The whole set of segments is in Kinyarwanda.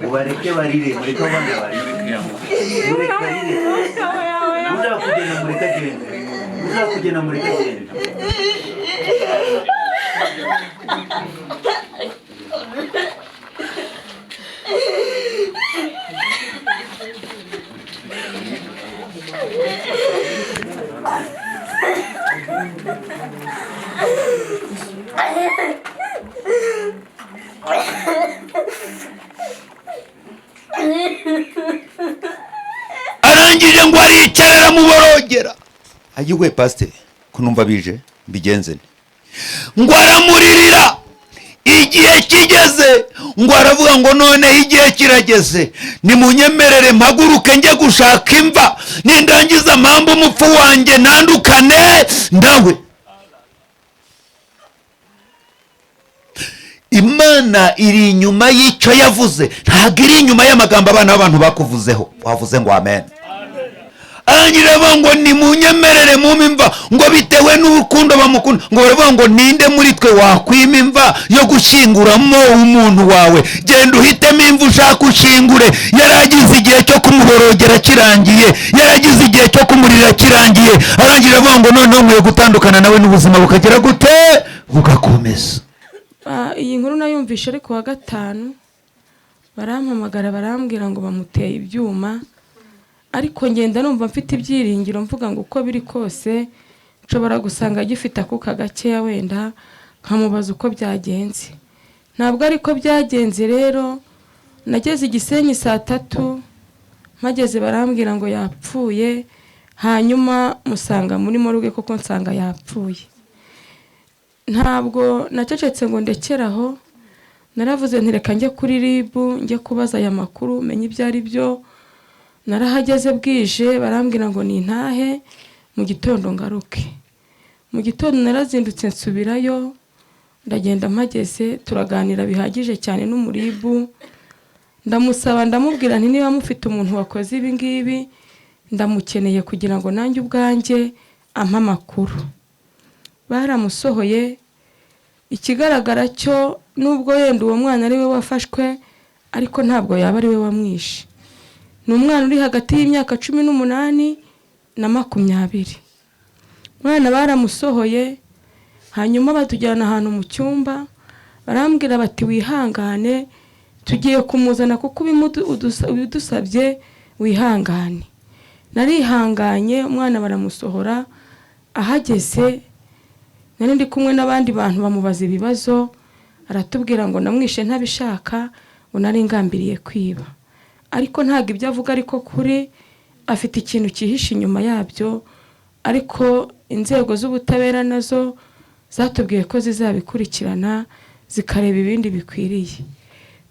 ubareke barire mureke abana barire mureke barire uzakugena mureke agende uzakugena mureke agende arangije ngo aricara aramuborogera ayiwe pasiteri kunumva bije mbigenze ngo aramuririra igihe kigeze ngo aravuga ngo noneho igihe kirageze nimunyemerere mpaguruke njye gushaka imva nindangiza mpamvu umupfu wanjye ntandukane ndawe. Imana iri inyuma y'icyo yavuze, ntabwo iri inyuma y'amagambo abana b'abantu bakuvuzeho. Wavuze ngo amen. Anyireba ngo nimunyemerere mumpe imva, ngo bitewe n'urukundo bamukunda, ngo baravuga ngo ninde muri twe wakwima imva yo gushyinguramo umuntu wawe, genda uhitemo imva ushaka ushingure. Yaragize igihe cyo kumuborogera kirangiye, yaragize igihe cyo kumurira kirangiye, arangira avuga ngo noneho nkwiye gutandukana nawe n'ubuzima bukagera gute bugakomeza. Iyi nkuru nayumvishe ariko wa gatanu barampamagara barambwira ngo bamuteye ibyuma, ariko ngenda numva mfite ibyiringiro mvuga ngo uko biri kose nshobora gusanga agifite akuka gakeya wenda nkamubaza uko byagenze. Ntabwo ariko byagenze rero, nageze Gisenyi 3:00 mpageze barambwira ngo yapfuye, hanyuma musanga muri moruge koko nsanga yapfuye. Ntabwo nacecetse ngo ndekeraho, naravuze ntireka njye kuri RIB njye kubaza aya makuru menye ibyo ari byo. Narahageze bwije barambwira ngo nintahe mu gitondo ngaruke. Mu gitondo narazindutse nsubirayo, ndagenda mpageze turaganira bihagije cyane n'umuribu, ndamusaba ndamubwira nti niba mufite umuntu wakoze ibi ngibi ndamukeneye kugira ngo nanjye ubwanjye ampa amakuru. Baramusohoye, ikigaragara cyo nubwo yenda uwo mwana ari we wafashwe ariko ntabwo yaba ari we wamwishe. Ni umwana uri hagati y'imyaka 18 na 20. Mwana baramusohoye, hanyuma batujyana ahantu mu cyumba barambwira bati wihangane tugiye kumuzana kuko ubidusabye wihangane. Narihanganye, umwana baramusohora. Ahageze nari ndi kumwe n'abandi bantu bamubaza ibibazo, aratubwira ngo namwishe ntabishaka, ngo nari ngambiriye kwiba. Ariko ntago ibyo avuga ariko kuri afite ikintu kihishe inyuma yabyo, ariko inzego z'ubutabera nazo zatubwiye ko zizabikurikirana zikareba ibindi bikwiriye.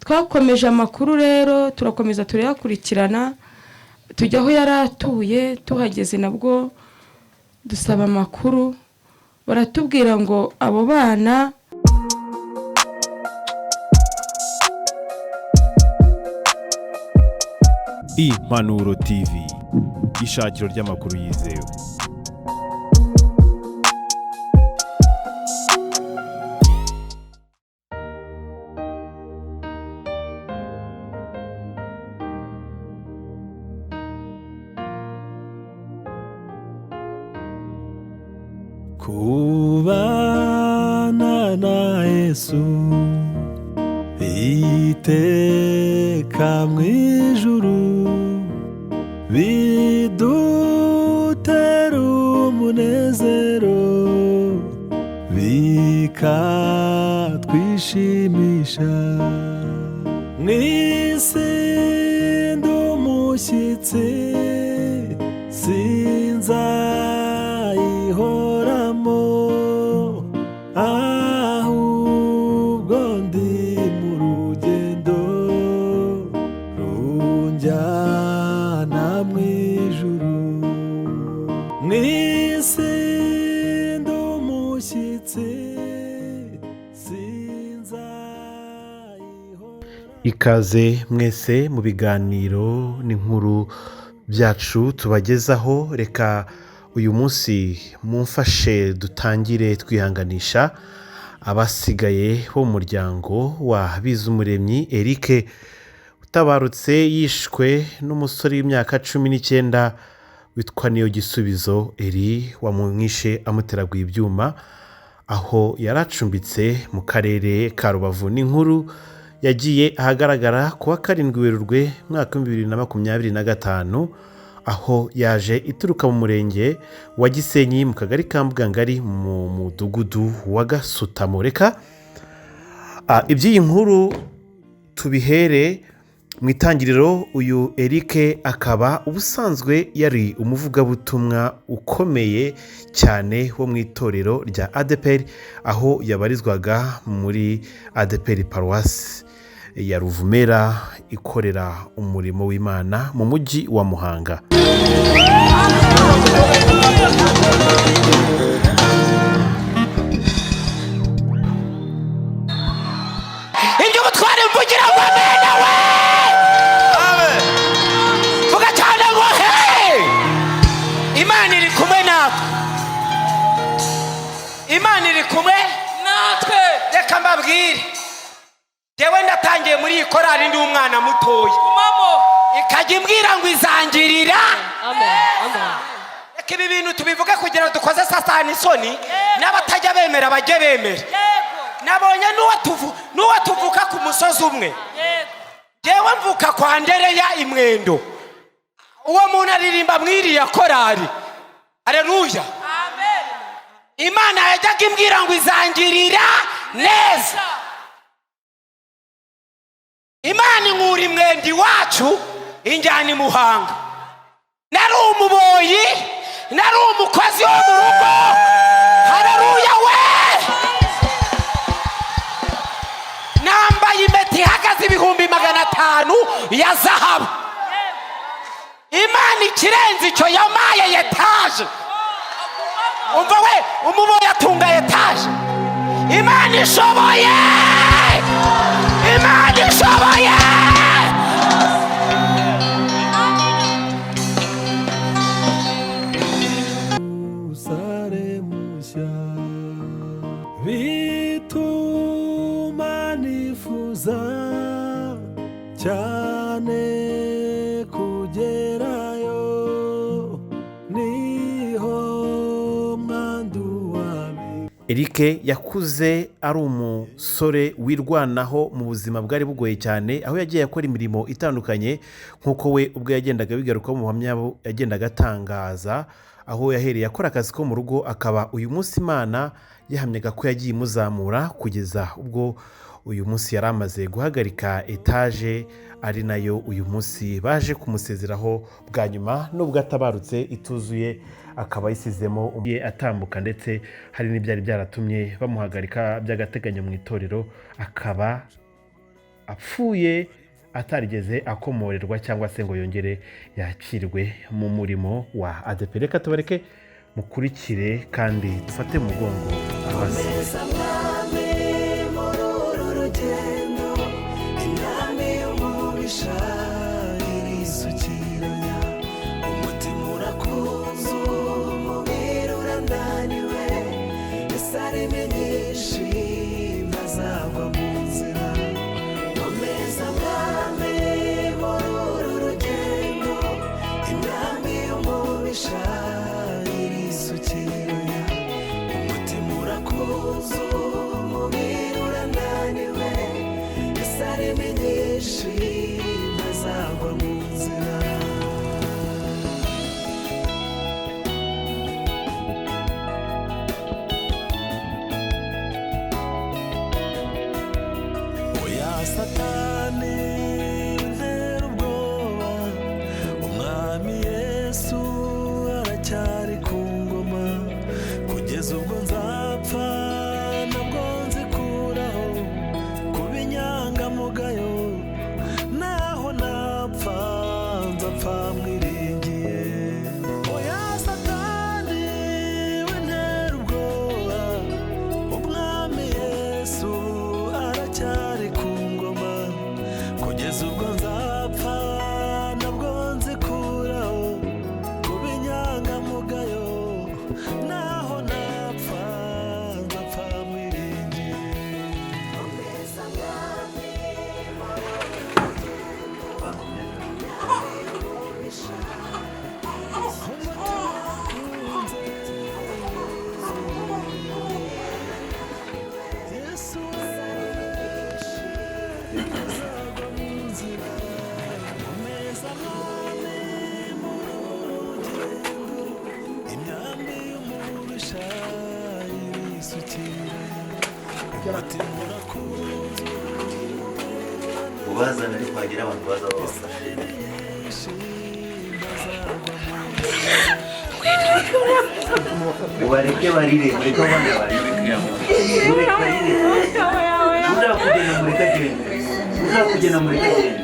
Twakomeje amakuru rero turakomeza turayakurikirana, tujya aho yaratuye. Tuhageze nabwo dusaba amakuru, baratubwira ngo abo bana Impanuro TV, ishakiro ry'amakuru yizewe. Kubana na Yesu iteka mwijuru bidutera umunezero bikatwishimisha. Mwisi ndumushyitsi sinzayihoramo, ahubwo ndi mu rugendo runjyana mwijuru. Mwisi ndumushyitsi sinzayihoramo. Ikaze mwese mu biganiro n'inkuru byacu tubagezaho. Reka uyu munsi mumfashe dutangire twihanganisha abasigaye bo mu muryango wa Bizumuremyi Eric utabarutse yishwe n'umusore w'imyaka 19 witwa Niyo Gisubizo Eri wamwishe amuteraguye ibyuma aho yaracumbitse mu karere ka Rubavu. n'inkuru yagiye ahagaragara kuwa 7 Werurwe mwaka 2025 aho yaje ituruka mu murenge wa Gisenyi mu kagari ka Mbugangari mu mudugudu wa Gasutamo. Reka iby'iyi nkuru tubihere mu itangiriro. uyu Eric akaba ubusanzwe yari umuvugabutumwa ukomeye cyane wo mu itorero rya ADEPR aho yabarizwaga muri ADEPR Paruwasi ya Ruvumera ikorera umurimo w'Imana mu mujyi wa Muhanga. ibyo butware mvugira ngo amena we vuga cyane ngo hey Imana iri kumwe natwe, Imana iri kumwe natwe. Reka mbabwire, jewe ndatangiye muri iyi korari ndi umwana mutoya ikajya imbwira ngo izangirira. Reka ibi bintu tubivuge kugira ngo dukoze Satani isoni, n'abatajya bemera bajye bemera. Nabonye n'uwo tuvuka ku musozi umwe, jewe mvuka kwa Ndereya Imwendo. Uwo muntu aririmba mwiriya korari. Haleluya, amen. Imana yajyaga imbwira ngo izangirira neza. Imana inkura Imwendo iwacu injyana i Muhanga. Nari umuboyi, nari umukozi wo mu rugo. Haleluya we, nambaye impeta ihagaze 500 ya zahabu. Imana ikirenze icyo yamaye etaje. Umva we, umuboyi atunga etaje. Imana ishoboye, Imana ishoboye. Usare mushya bituma nifuza cyane kugerayo, niho mwandu wawe. Eric yakuze ari umusore wirwanaho mu buzima bwari bugoye cyane aho yagiye akora imirimo itandukanye nk'uko we ubwo yagendaga bigaruka mu buhamya yagendaga atangaza aho yahereye akora akazi ko mu rugo. Akaba uyu munsi Imana yahamyaga ko yagiye imuzamura kugeza ubwo uyu munsi yari amaze guhagarika etaje, ari nayo uyu munsi baje kumusezeraho bwa nyuma nubwo atabarutse ituzuye akaba yisizemo umwe atambuka, ndetse hari n'ibyari byaratumye bamuhagarika by'agateganyo mu itorero, akaba apfuye atarigeze akomorerwa cyangwa se ngo yongere yakirwe mu murimo wa ADEPR. Reka tubareke mukurikire kandi dufate mu mugongo abasize. Satani ntera ubwoba, umwami Yesu aracyari ku ngoma, kugeza ubwo nzapfa nabwo nzikuraho, kuba inyangamugayo naho napfa nzapfa mwiringiye. Oya Satani wintera ubwoba, umwami Yesu aracyari ku ngoma, imyambi y'umubisha irisukira umutima urakunze ubazana ariko hagira abantu baza babafashe ubareke barire mureke abana barire mureke barire uzakugena mureke agende uzakugena mureke agende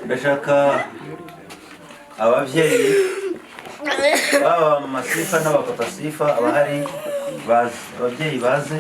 ndashaka ababyeyi baba mama sifa n'abapapa sifa abahari baze ababyeyi baze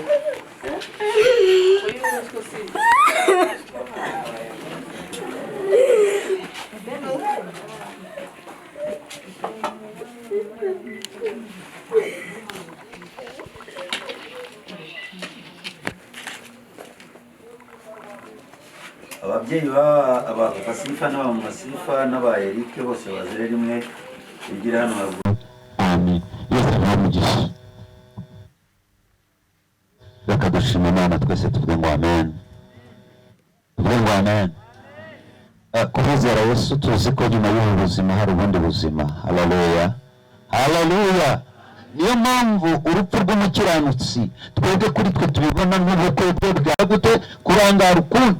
ababyeyi aba Sifa n'aba Sifa n'aba Eric bose bazire rimwe bigira hano haruguru. Amen. Yesu aramugisha. Reka dushime Imana twese tuvuge ngo amen. Tuvuge ngo amen. Kubizera Yesu tuzi ko nyuma y'ubu buzima hari ubundi buzima. Haleluya. Haleluya. Niyo mpamvu urupfu rw'umukiranutsi twebwe kuri twe tubibona nk'ubukwe bwe bwa gute kurangara ukundi.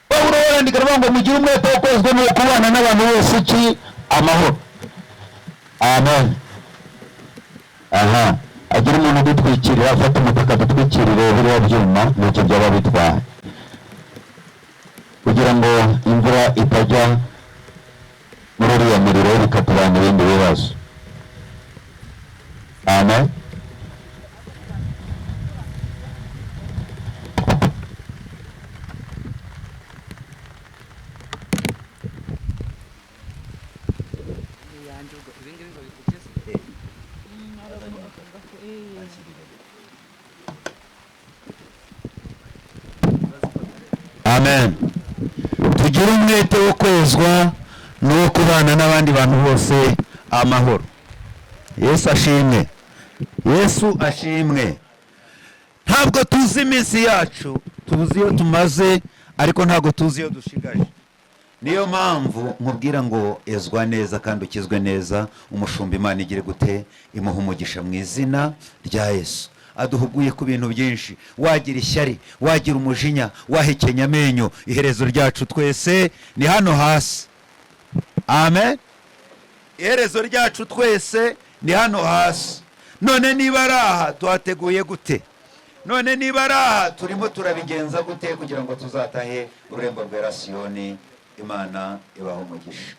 Pawulo yarandika ngo mugire umwete wo kwezwa no kubana n'abantu bose iki amahoro. Amen. Aha. Agira umuntu udutwikirira afata umutaka dutwikirire biriya byuma n'icyo byaba bitwaye kugira ngo imvura itajya muri uriya muriro bikatubana ibindi bibazo. Amen. Amen. Tugire umwete wo kwezwa no kubana n'abandi bantu bose amahoro. Yesu ashimwe. Yesu ashimwe. Ntabwo tuzi iminsi yacu, tuzi iyo tumaze ariko ntabwo tuzi iyo dushigaje. Niyo mpamvu nkubwira ngo ezwa neza kandi ukizwe neza, umushumba Imana igire gute imuha umugisha mu izina rya Yesu. Aduhuguye ku bintu byinshi, wagira ishyari, wagira umujinya, wahekenya amenyo, iherezo ryacu twese ni hano hasi. Amen. Iherezo ryacu twese ni hano hasi. None niba ari aha tuhateguye gute? None niba ari aha turimo turabigenza gute kugira ngo tuzatahe ururembo rwera Siyoni? Imana ibaho umugisha.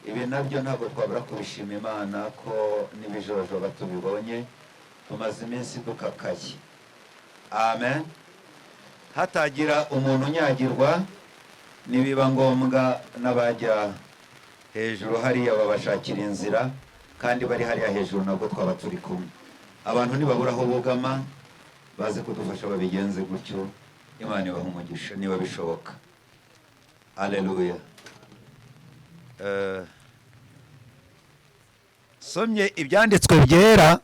Ibi nabyo ntabwo twabura kubishima Imana ko n'ibijojoba tubibonye, tumaze iminsi dukakaye. Amen. Hatagira umuntu unyagirwa, nibiba ngombwa n'abajya hejuru hariya babashakira inzira, kandi bari hariya hejuru nabwo twaba turi kumwe. Abantu nibabura aho bugama baze kudufasha babigenze gutyo. Imana ibaha umugisha niba bishoboka. Haleluya. Somye ibyanditswe byera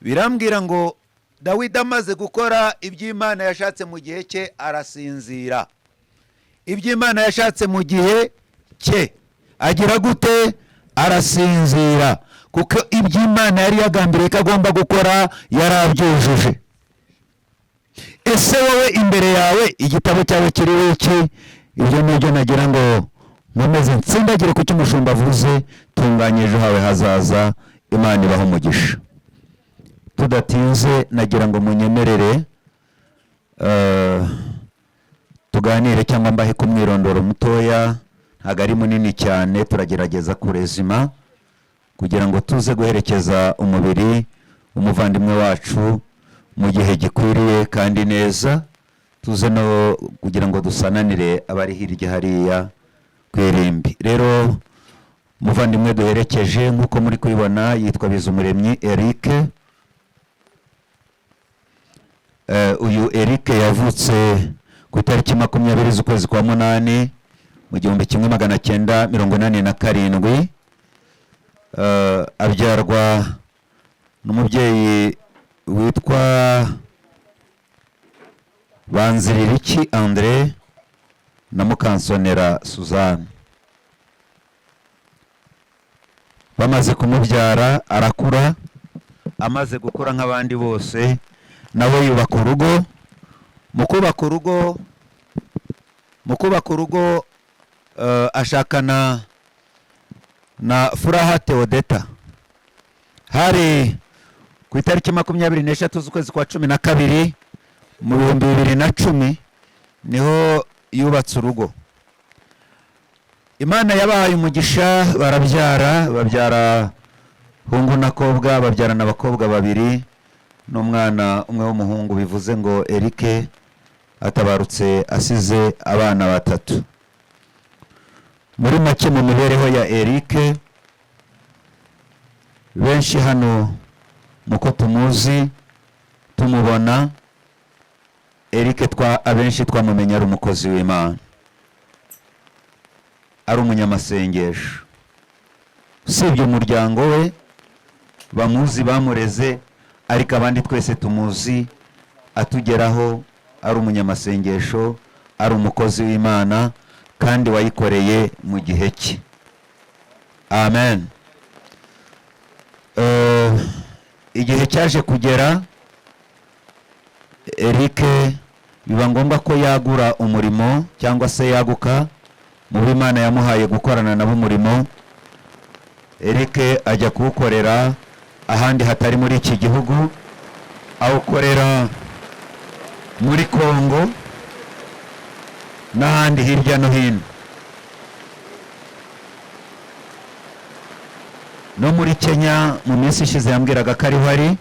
birambwira ngo Dawidi amaze gukora iby'Imana yashatse mu gihe cye arasinzira. Iby'Imana yashatse mu gihe cye agira gute? Arasinzira, kuko iby'Imana yari yagambiriye ko agomba gukora yarabyujuje. Ese wowe imbere yawe igitabo cyawe kiriho iki? Ibyo nibyo nagira ngo nkomeze ntsindagire ku cy'umushumba avuze, tunganye ejo hawe hazaza. Imana ibaho umugisha. Tudatinze nagira ngo munyemerere tuganire cyangwa mbahe ku mwirondoro mutoya. ntabwo ari munini cyane, turagerageza kurezima kugira ngo tuze guherekeza umubiri umuvandimwe wacu mu gihe gikwiriye kandi neza, tuze no kugira ngo dusananire abari hirya hariya ku irimbi. Rero umuvandimwe duherekeje nk'uko muri kubibona yitwa Bizumuremyi Eric. Uyu Eric yavutse ku itariki 20 z'ukwezi kwa munani mu 1987. Abyarwa n'umubyeyi witwa Banziririki André na Mukansonera Suzanne. Bamaze kumubyara arakura, amaze gukura nk'abandi bose nawe yubaka urugo. Mu kubaka urugo ashakana na Furaha Theodeta. Hari ku itariki 23 z'ukwezi kwa 12 mu 2010 niho yubatse urugo. Imana yabahaye umugisha, babyara hungu na kobwa, babyarana abakobwa babiri n'umwana umwe w'umuhungu, bivuze ngo Eric atabarutse asize abana batatu. Muri make mu mibereho ya Eric, benshi hano muko tumuzi tumubona, Eric abenshi twamumenya ari umukozi w'Imana, ari umunyamasengesho. Usibye umuryango we bamuzi, bamureze, ariko abandi twese tumuzi atugeraho ari umunyamasengesho, ari umukozi w'Imana kandi wayikoreye mu gihe cye. Amen. Igihe cyaje kugera, Eric biba ngombwa ko yagura umurimo cyangwa se yaguka mu b'Imana yamuhaye gukorana nabo umurimo. Eric ajya kuwukorera ahandi hatari muri iki gihugu, awukorera muri Kongo n'ahandi hirya no hino, no muri Kenya. Mu minsi ishize yambwiraga ko ariho ari,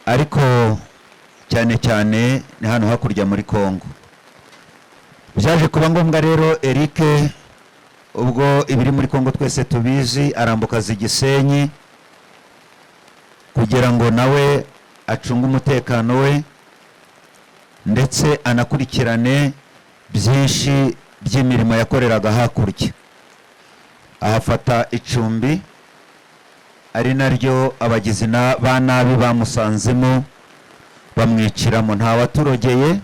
ariko cyane cyane ni hano hakurya muri Kongo. Byaje kuba ngombwa rero Eric, ubwo ibiri muri Kongo twese tubizi, arambuka Gisenyi kugira ngo nawe acunge umutekano we ndetse anakurikirane byinshi by'imirimo yakoreraga hakurya. Ahafata icumbi, ari naryo abagizi ba nabi bamusanzemo bamwiciramo. Nta waturogeye,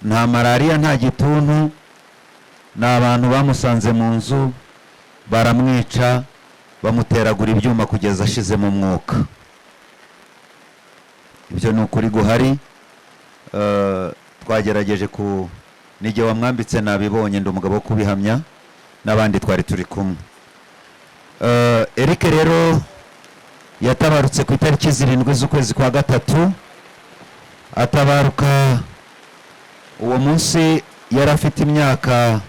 nta malariya, nta gituntu, ni abantu bamusanze mu nzu baramwica, bamuteragura ibyuma kugeza ashizemo umwuka. Ibyo ni ukuri guhari. Twagerageje n'igihe wamwambitse nabibonye, ndi umugabo wo kubihamya, n'abandi twari turi kumwe. Eric rero yatabarutse ku itariki 7 z'ukwezi kwa 3. Atabaruka uwo munsi yari afite imyaka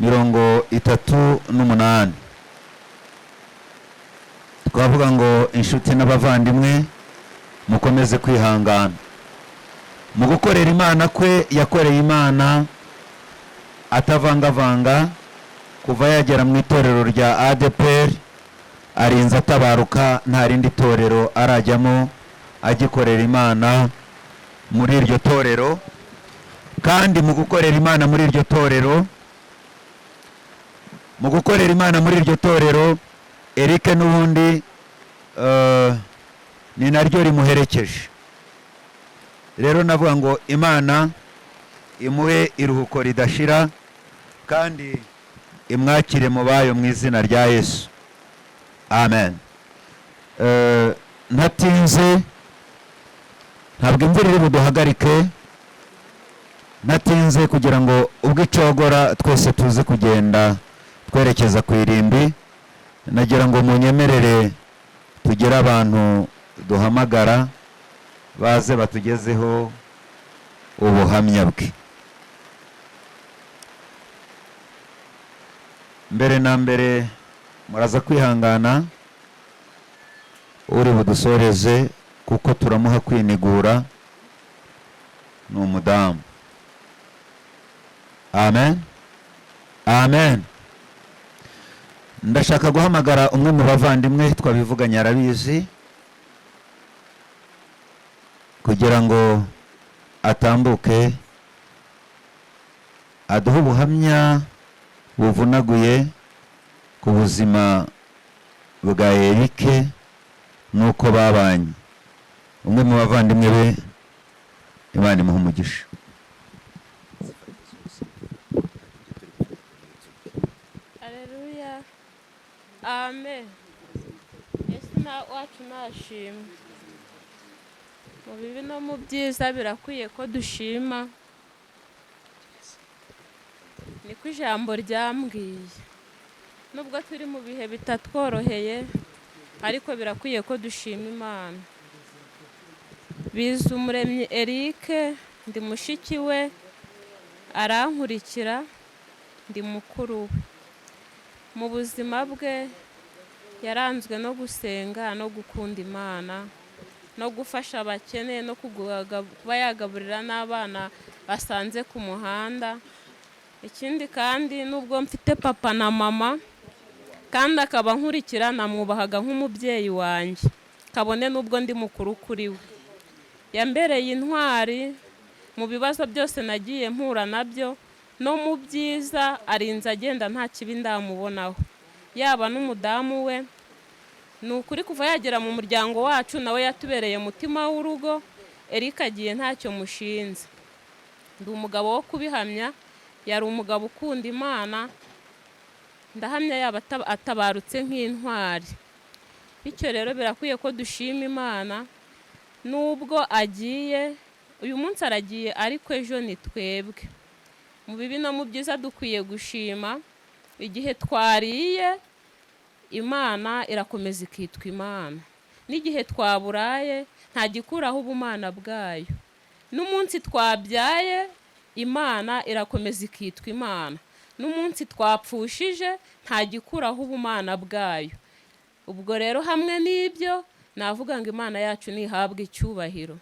38. Twavuga ngo inshuti n'abavandimwe mukomeze kwihangana. Mu gukorera Imana kwe, yakoreye Imana atavangavanga. Kuva yagera mu itorero rya ADPR arinze atabaruka, nta rindi torero arajyamo, agikorera Imana muri iryo torero. Kandi mu gukorera Imana muri iryo torero, Eric n'ubundi ni naryo rimuherekeje. Rero navuga ngo Imana imuhe iruhuko ridashira kandi imwakire mu bayo mu izina rya Yesu. Amen. Ntatinze, ntabwo imvura iri buduhagarike, natinze kugira ngo ubwo icogora twese tuze kugenda twerekeza ku irimbi. Nagira ngo munyemerere tugire abantu duhamagara baze batugezeho ubuhamya bwe. mbere na mbere muraza kwihangana uri budusoreze kuko turamuha kwinigura ni umudamu. Amen, amen. Ndashaka guhamagara umwe mu bavandimwe twabivuganye arabizi kugira ngo atambuke aduhe ubuhamya buvunaguye ku buzima bwa Eric nuko babanye. Umwe mu bavandimwe be, Imana imuhe umugisha. Haleluya, amen. Yesu wacu nashimwe. Mu bibi no mu byiza birakwiye ko dushima, niko ijambo ryambwiye. Nubwo turi mu bihe bitatworoheye ariko birakwiye ko dushima Imana. Bizumuremyi Eric ndi mushiki we, arankurikira, ndi mukuru we. Mu buzima bwe yaranzwe no gusenga no gukunda Imana no gufasha abakene no kuba yagaburira n'abana basanze ku muhanda. Ikindi kandi nubwo mfite papa na mama kandi akaba nkurikira, namwubahaga nk'umubyeyi wanjye, kabone nubwo ndi mukuru kuri we. Yambereye intwari mu bibazo byose nagiye mpura nabyo, no mu byiza arinze agenda nta kibi ndamubonaho. Yaba n'umudamu we, ni ukuri kuva yagera mu muryango wacu nawe yatubereye mutima w'urugo. Eric agiye ntacyo mushinze. Ndi umugabo wo kubihamya, yari umugabo ukunda Imana, ndahamya yaba atabarutse nk'intwari. Bityo rero birakwiye ko dushima Imana. Nubwo agiye, uyu munsi aragiye ariko ejo ni twebwe. Mu bibi no mu byiza dukwiye gushima. Igihe twariye, Imana irakomeza ikitwa Imana. N'igihe twaburaye nta gikuraho ubumana bwayo. N'umunsi twabyaye, Imana irakomeza ikitwa Imana. N'umunsi twapfushije nta gikuraho ubumana bwayo. Ubwo rero hamwe n'ibyo navuga ngo Imana yacu nihabwe icyubahiro.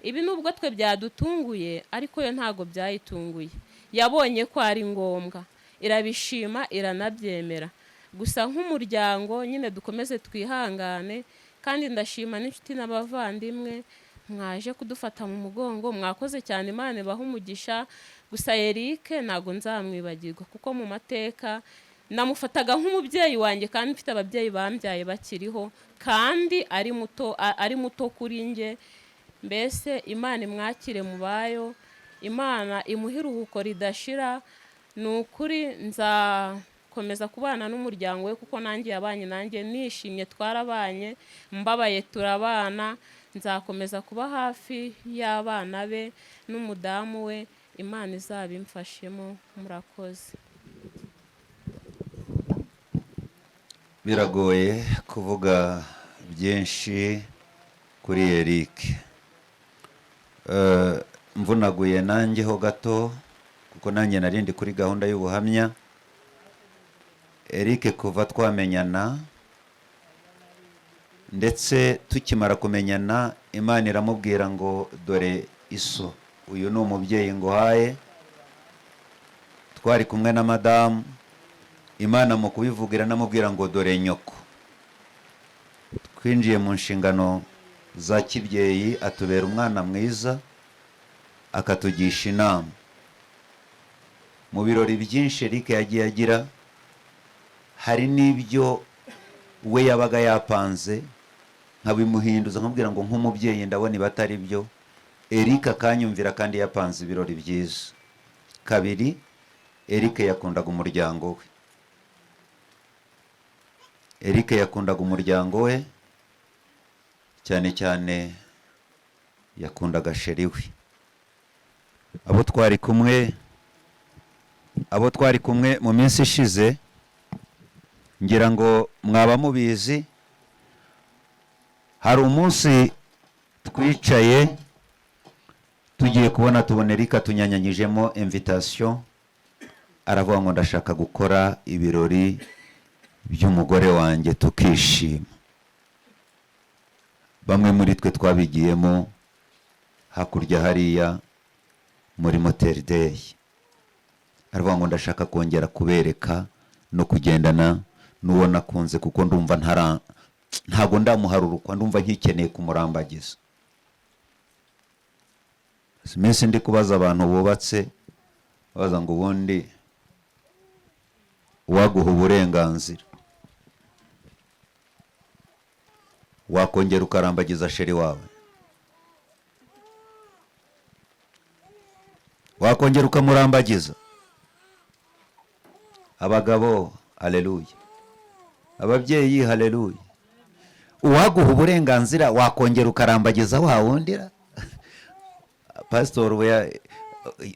Ibi nubwo twe byadutunguye ariko yo ntago byayitunguye. Yabonye ko ari ngombwa, irabishima, iranabyemera. Gusa nk'umuryango nyine dukomeze twihangane, kandi ndashima n'inshuti n'abavandimwe mwaje kudufata mu mugongo, mwakoze cyane, Imana ibahe umugisha. Gusa Eric ntago nzamwibagirwa kuko mu mateka namufataga nk'umubyeyi wanjye, kandi mfite ababyeyi bambyaye bakiriho, kandi ari muto kuri nge. Mbese Imana imwakire mu bayo, Imana imuhe iruhuko ridashira. Ni ukuri nzakomeza kubana n'umuryango we kuko nanjye yabanye nanjye, nishimye twarabanye, mbabaye turabana. Nzakomeza kuba hafi y'abana be n'umudamu we. Imana izabimfashemo. Murakoze. Biragoye kuvuga byinshi kuri Eric. Mvunaguye nanjyeho gato kuko nanjye narindi kuri gahunda y'ubuhamya. Eric kuva twamenyana ndetse tukimara kumenyana, Imana iramubwira ngo dore iso, uyu ni umubyeyi nguhaye. Twari kumwe na madamu, Imana mu kubivugira namubwira ngo dore nyoko. Twinjiye mu nshingano za kibyeyi, atubera umwana mwiza, akatugisha inama. Mu birori byinshi Eric yagiye agira, hari n'ibyo we yabaga yapanze nkabimuhinduza, nkabwira ngo nk'umubyeyi ndabona ibatari byo. Eric akanyumvira kandi yapanze ibirori byiza. Kabiri, Eric yakundaga umuryango we. Eric yakundaga umuryango we, cyane cyane yakundaga sheri we. Abo twari kumwe mu minsi ishize, ngira ngo mwaba mubizi, hari umunsi twicaye tugiye kubona tubona Eric tunyanyanyijemo invitation aravuga ngo ndashaka gukora ibirori by'umugore wanjye tukishima. Bamwe muri twe twabigiyemo hakurya hariya muri Motel Day. Aravuga ngo ndashaka kongera kubereka no kugendana n'uwo nakunze, kuko ndumva ntago ndamuharurukwa, ndumva nkikeneye kumurambagiza. Iminsi ndi kubaza abantu bubatse, baza ngo ubundi waguha uburenganzira wakongera ukarambagiza sheri wawe? Wakongera ukamurambagiza? Abagabo, haleluya. Ababyeyi, haleluya. Uwaguha uburenganzira wakongera ukarambagiza wa wundira? Pastor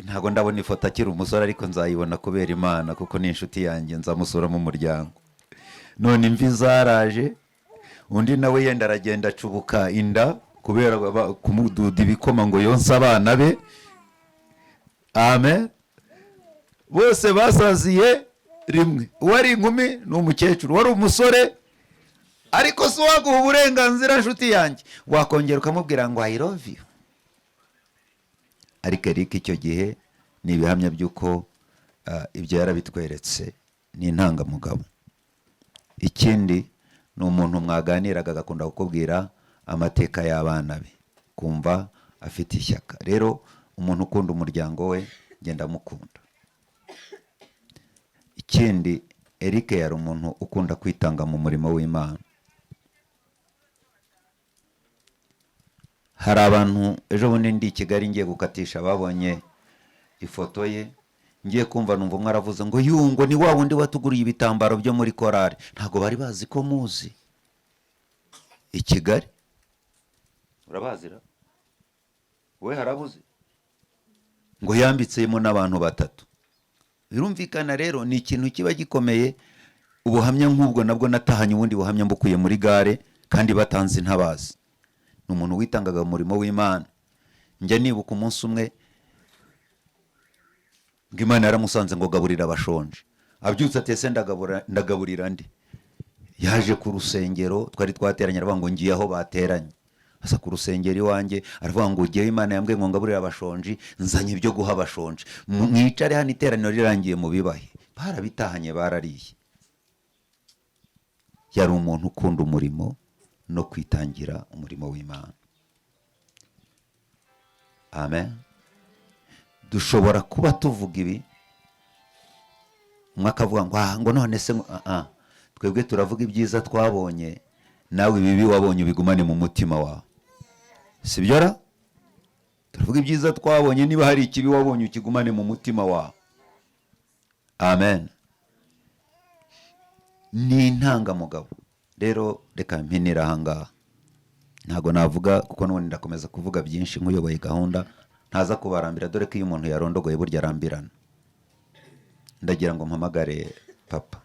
ntago ndabona ifoto akiri umusore, ariko nzayibona kubera Imana, kuko ni inshuti yanjye, nzamusura mu muryango. None imvi zaraje, undi nawe yenda aragenda acubuka inda kubera kumududa ibikoma ngo yonsa abana be. Amen. Bose basaziye rimwe. Uwari inkumi n'umukecuru, wari umusore, ariko si waguha uburenganzira nshuti yanjye wakongera ukamubwira ngo I love you. Ariko Eric icyo gihe ni ibihamya by'uko ibyo yarabitweretse, ni intangamugabo. Ikindi ni umuntu mwaganiraga agakunda kukubwira amateka y'abana be, kumva afite ishyaka. Rero umuntu ukunda umuryango we ngenda mukunda. Ikindi, Eric yari umuntu ukunda kwitanga mu murimo w'Imana. Hari abantu ejo bundi ndi Kigali ngiye gukatisha, babonye ifoto ye, ngiye kumva numva umwe aravuze ngo yungo ni wa wundi watuguriye ibitambaro byo muri korari. Ntago bari bazi ko muzi i Kigali. Urabazira we? Harabuze ngo yambitsemo n'abantu batatu. Birumvikana rero ni ikintu kiba gikomeye. Ubuhamya nk'ubwo nabwo natahanye ubundi buhamya mbukuye muri gare, kandi batanze ntabazi. Ni umuntu witangaga mu murimo w'Imana. Njya nibuka umunsi umwe ngo Imana yaramusanze ngo gaburira abashonje. Abyutse atese ndagaburira ndi. Yaje ku rusengero, twari twateranye, aravuga ngo ngiye aho bateranye. Asa ku rusengero iwanjye, aravuga ngo ugiye, Imana yambwiye ngo ngaburira abashonje, nzanye ibyo guha abashonje. Mwicare hano iteraniro rirangiye mu bibahe. Barabitahanye, barariye. Yari umuntu ukunda umurimo no kwitangira umurimo w'Imana. Amen. Dushobora kuba tuvuga ibi, umwaka avuga ngo none se twebwe turavuga ibyiza twabonye, nawe ibibi wabonye ubigumane mu mutima wawe. Sibyo ra? Turavuga ibyiza twabonye, niba hari ikibi wabonye ukigumane mu mutima wawe. Amen. Ni intangamugabo. Rero reka mpinira ahangaha. Ntago navuga kuko n'ubundi ndakomeza kuvuga byinshi nk'uyoboye gahunda, ntaza kubarambira, dore ko iyo umuntu yarondogoye burya arambirana. Ndagira ngo mpamagare papa.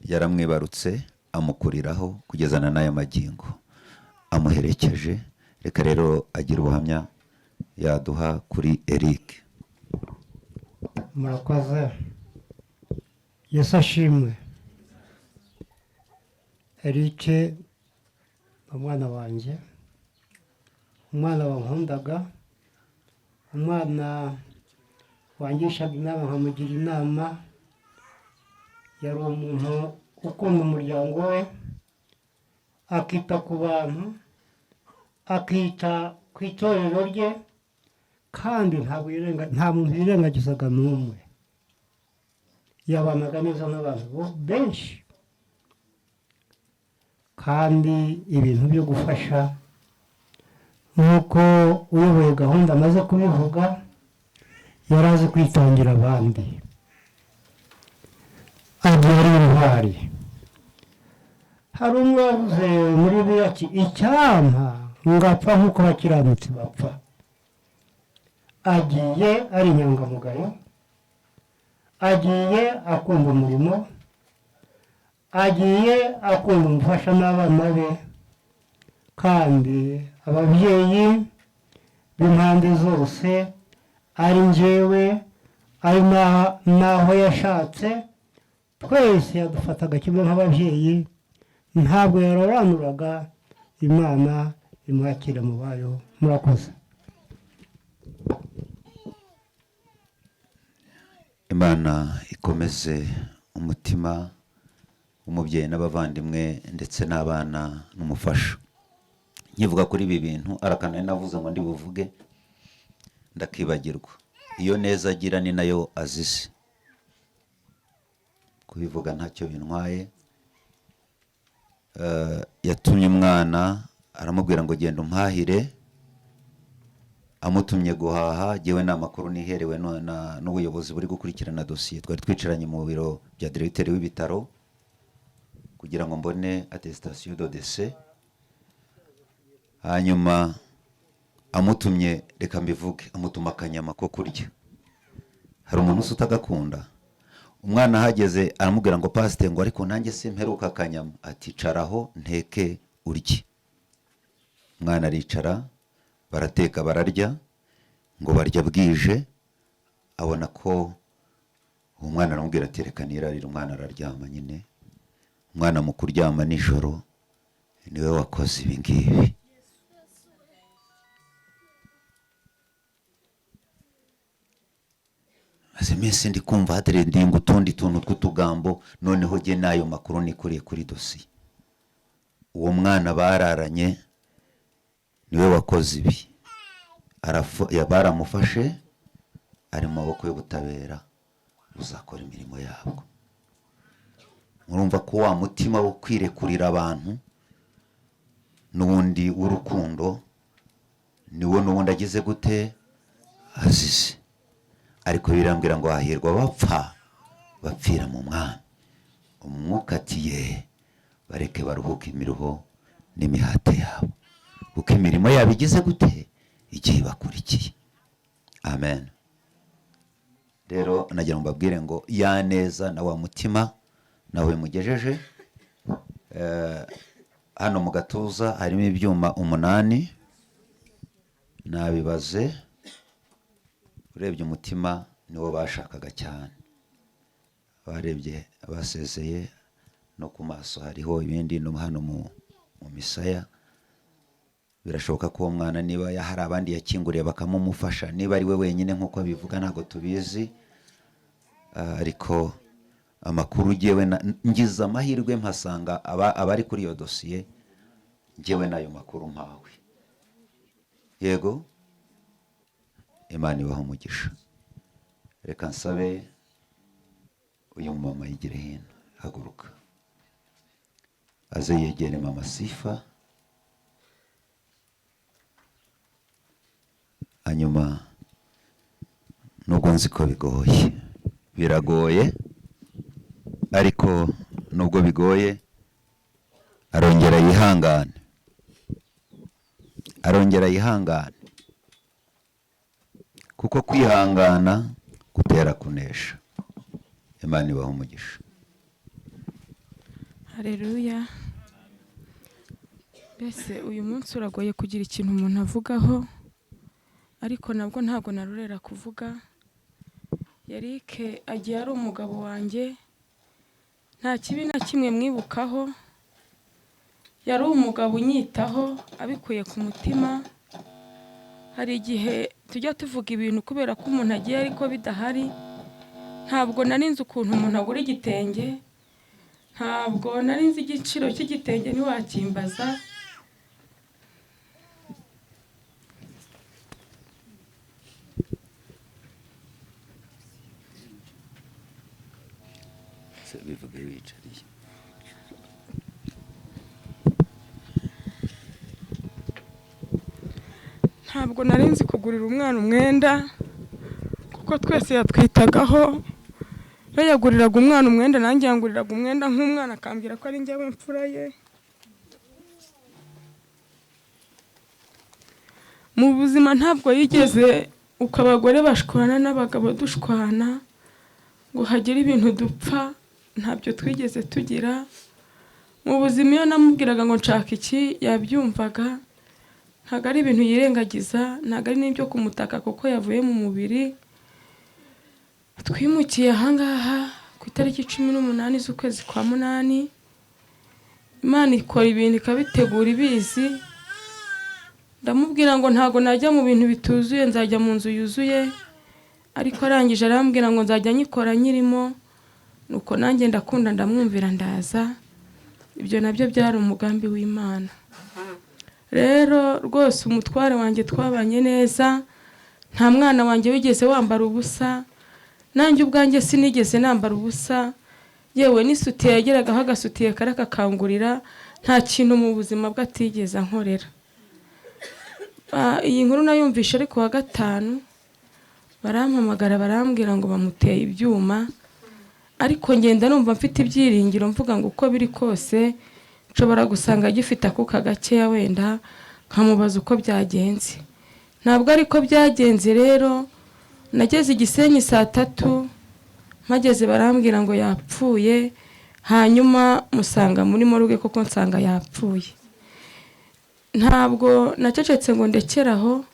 Yaramwibarutse amukuriraho kugezana n'aya magingo, amuherekeje. Reka rero agira ubuhamya yaduha kuri Eric. Murakoze. Yesu ashimwe. Eric umwana wanjye, umwana wankundaga, umwana wangishaga inama nkamugira inama. Yari umuntu ukunda umuryango we, akita ku bantu, akita ku itorero rye, kandi nta muntu yirengagizaga n'umwe. Yabanaga neza n'abantu benshi, kandi ibintu byo gufasha nk'uko uyoboye gahunda amaze kubivuga, yari azi kwitangira abandi. Ari intwari. Hari umwe wavuze muri biriya icyampa ngapfa nk'uko abakiranutsi bapfa. Agiye ari inyangamugayo, agiye akunda umurimo, agiye akunda umufasha n'abana be, kandi ababyeyi b'impande zose, ari njyewe ari n'aho yashatse, twese yadufataga kimwe nk'ababyeyi, ntabwo yarobanuraga. Imana imwakire mu bayo. Murakoze. Imana ikomeze umutima w'umubyeyi n'abavandimwe ndetse n'abana n'umufasha. Nkivuga kuri ibi bintu arakana navuze ngo ndi buvuge ndakibagirwa. Iyo neza agira ni nayo azize. Kubivuga ntacyo bintwaye. Yatumye umwana aramubwira ngo genda umpahire, amutumye guhaha. Jewe n'amakuru niherewe n'ubuyobozi buri gukurikirana dosiye. Twari twicaranye mu biro bya directeur w'ibitaro kugira ngo mbone attestation de décès. Hanyuma amutumye, reka mbivuge, amutuma akanyama ko kurya. Hari umuntu utagakunda. Umwana hageze aramubwira ngo pasite ngo ariko nanjye simperuka akanyama. Ati caraho nteke urye. Umwana aricara, barateka bararya, ngo barya bwije. Abona ko umwana aramubwira ati reka nirarira. Umwana araryama nyine. Umwana mu kuryama nijoro niwe wakoze ibi ngibi. Maze iminsi ndi kumva hatrendinga utundi tuntu tw'utugambo, noneho jye nayo makuru nikuriye kuri dosiye. Uwo mwana bararanye niwe wakoze ibi. Baramufashe, ari mu maboko y'ubutabera, uzakora imirimo yabwo. Murumva ko wa mutima wo kwirekurira abantu n'ubundi w'urukundo niwo n'ubundi agize gute azize. Ariko birambwira ngo hahirwa bapfa bapfira mu mwami. Umwuka atiye bareke baruhuke imiruho n'imihate yabo, kuko imirimo yabo igize gute igihe bakurikiye. Amen. Rero nagira ngo mbabwire ngo ya neza na wa mutima nawe mugejeje. Hano mu gatuza harimo ibyuma 8. Nabibaze, urebye umutima niwo bashakaga cyane. Barebye abasezeye no ku maso hariho ibindi no hano mu misaya. Birashoboka ko umwana niba hari abandi yakinguriye bakamumufasha, niba ari we wenyine nkuko bivuga ntago tubizi. Ariko amakuru jewe ngize amahirwe mpasanga abari kuri iyo dosiye, jewe nayo makuru mpawe. Yego, Imana ibaho umugisha. Reka nsabe uyu mama yigire hino, haguruka aze yegere mama Sifa. Hanyuma nubwo nzi ko bigoye, biragoye, ariko nubwo bigoye arongera yihangane, arongera yihangane, kuko kwihangana gutera kunesha. Imana ibaho umugisha. Haleluya. Mbese uyu munsi uragoye kugira ikintu umuntu avugaho, ariko nabwo ntabwo narurera kuvuga. Yarike agiye ari umugabo wanjye, nta kibi na kimwe mwibukaho. Yari umugabo unyitaho abikuye ku mutima. Hari igihe tujya tuvuga ibintu kubera ko umuntu agiye ariko bidahari. Ntabwo narinzi ukuntu umuntu agura igitenge, ntabwo narinzi igiciro cy'igitenge ntiwakimbaza. Bivuge wicariye. Ntabwo narinzi kugurira umwana umwenda, kuko twese yatwitagaho. Iyo yaguriraga umwana umwenda nanjye yanguriraga umwenda, nk'umwana akambwira ko ari njyewe mfura ye. Mu buzima ntabwo yigeze uko abagore bashwana n'abagabo dushwana ngo hagire ibintu dupfa, ntabyo twigeze tugira. Mu buzima iyo namubwiraga ngo nshaka iki yabyumvaga, ntabwo ari ibintu yirengagiza, ntabwo ari n'ibyo kumutaka kuko yavuye mu mubiri. Twimukiye ahangaha ku itariki 18 z'ukwezi kwa munani. Imana ikora ibintu ikabitegura ibizi. Ndamubwira ngo ntago najya mu bintu bituzuye, nzajya mu nzu yuzuye. Ariko arangije arambwira ngo nzajya nyikora nyirimo. Nuko nanjye ndakunda ndamwumvira ndaza. Ibyo nabyo byari umugambi w'Imana. Rero rwose umutware wanjye twabanye neza, nta mwana wanjye wigeze wambara ubusa, nanjye ubwanjye sinigeze nambara ubusa. Yewe n'isutiye yageragaho agasutiye karakakangurira, nta kintu mu buzima bwe atigeze ankorera. Iyi nkuru nayumvishe ariko wa gatanu barampamagara barambwira ngo bamuteye ibyuma, ariko ngenda numva mfite ibyiringiro mvuga ngo uko biri kose nshobora gusanga gifite akuka gakeya wenda nkamubaza uko byagenze. Ntabwo ariko byagenze. Rero nageze Gisenyi saa 3, mpageze barambwira ngo yapfuye, hanyuma musanga muri morgue koko nsanga yapfuye. Ntabwo nacecetse ngo ndekeraho,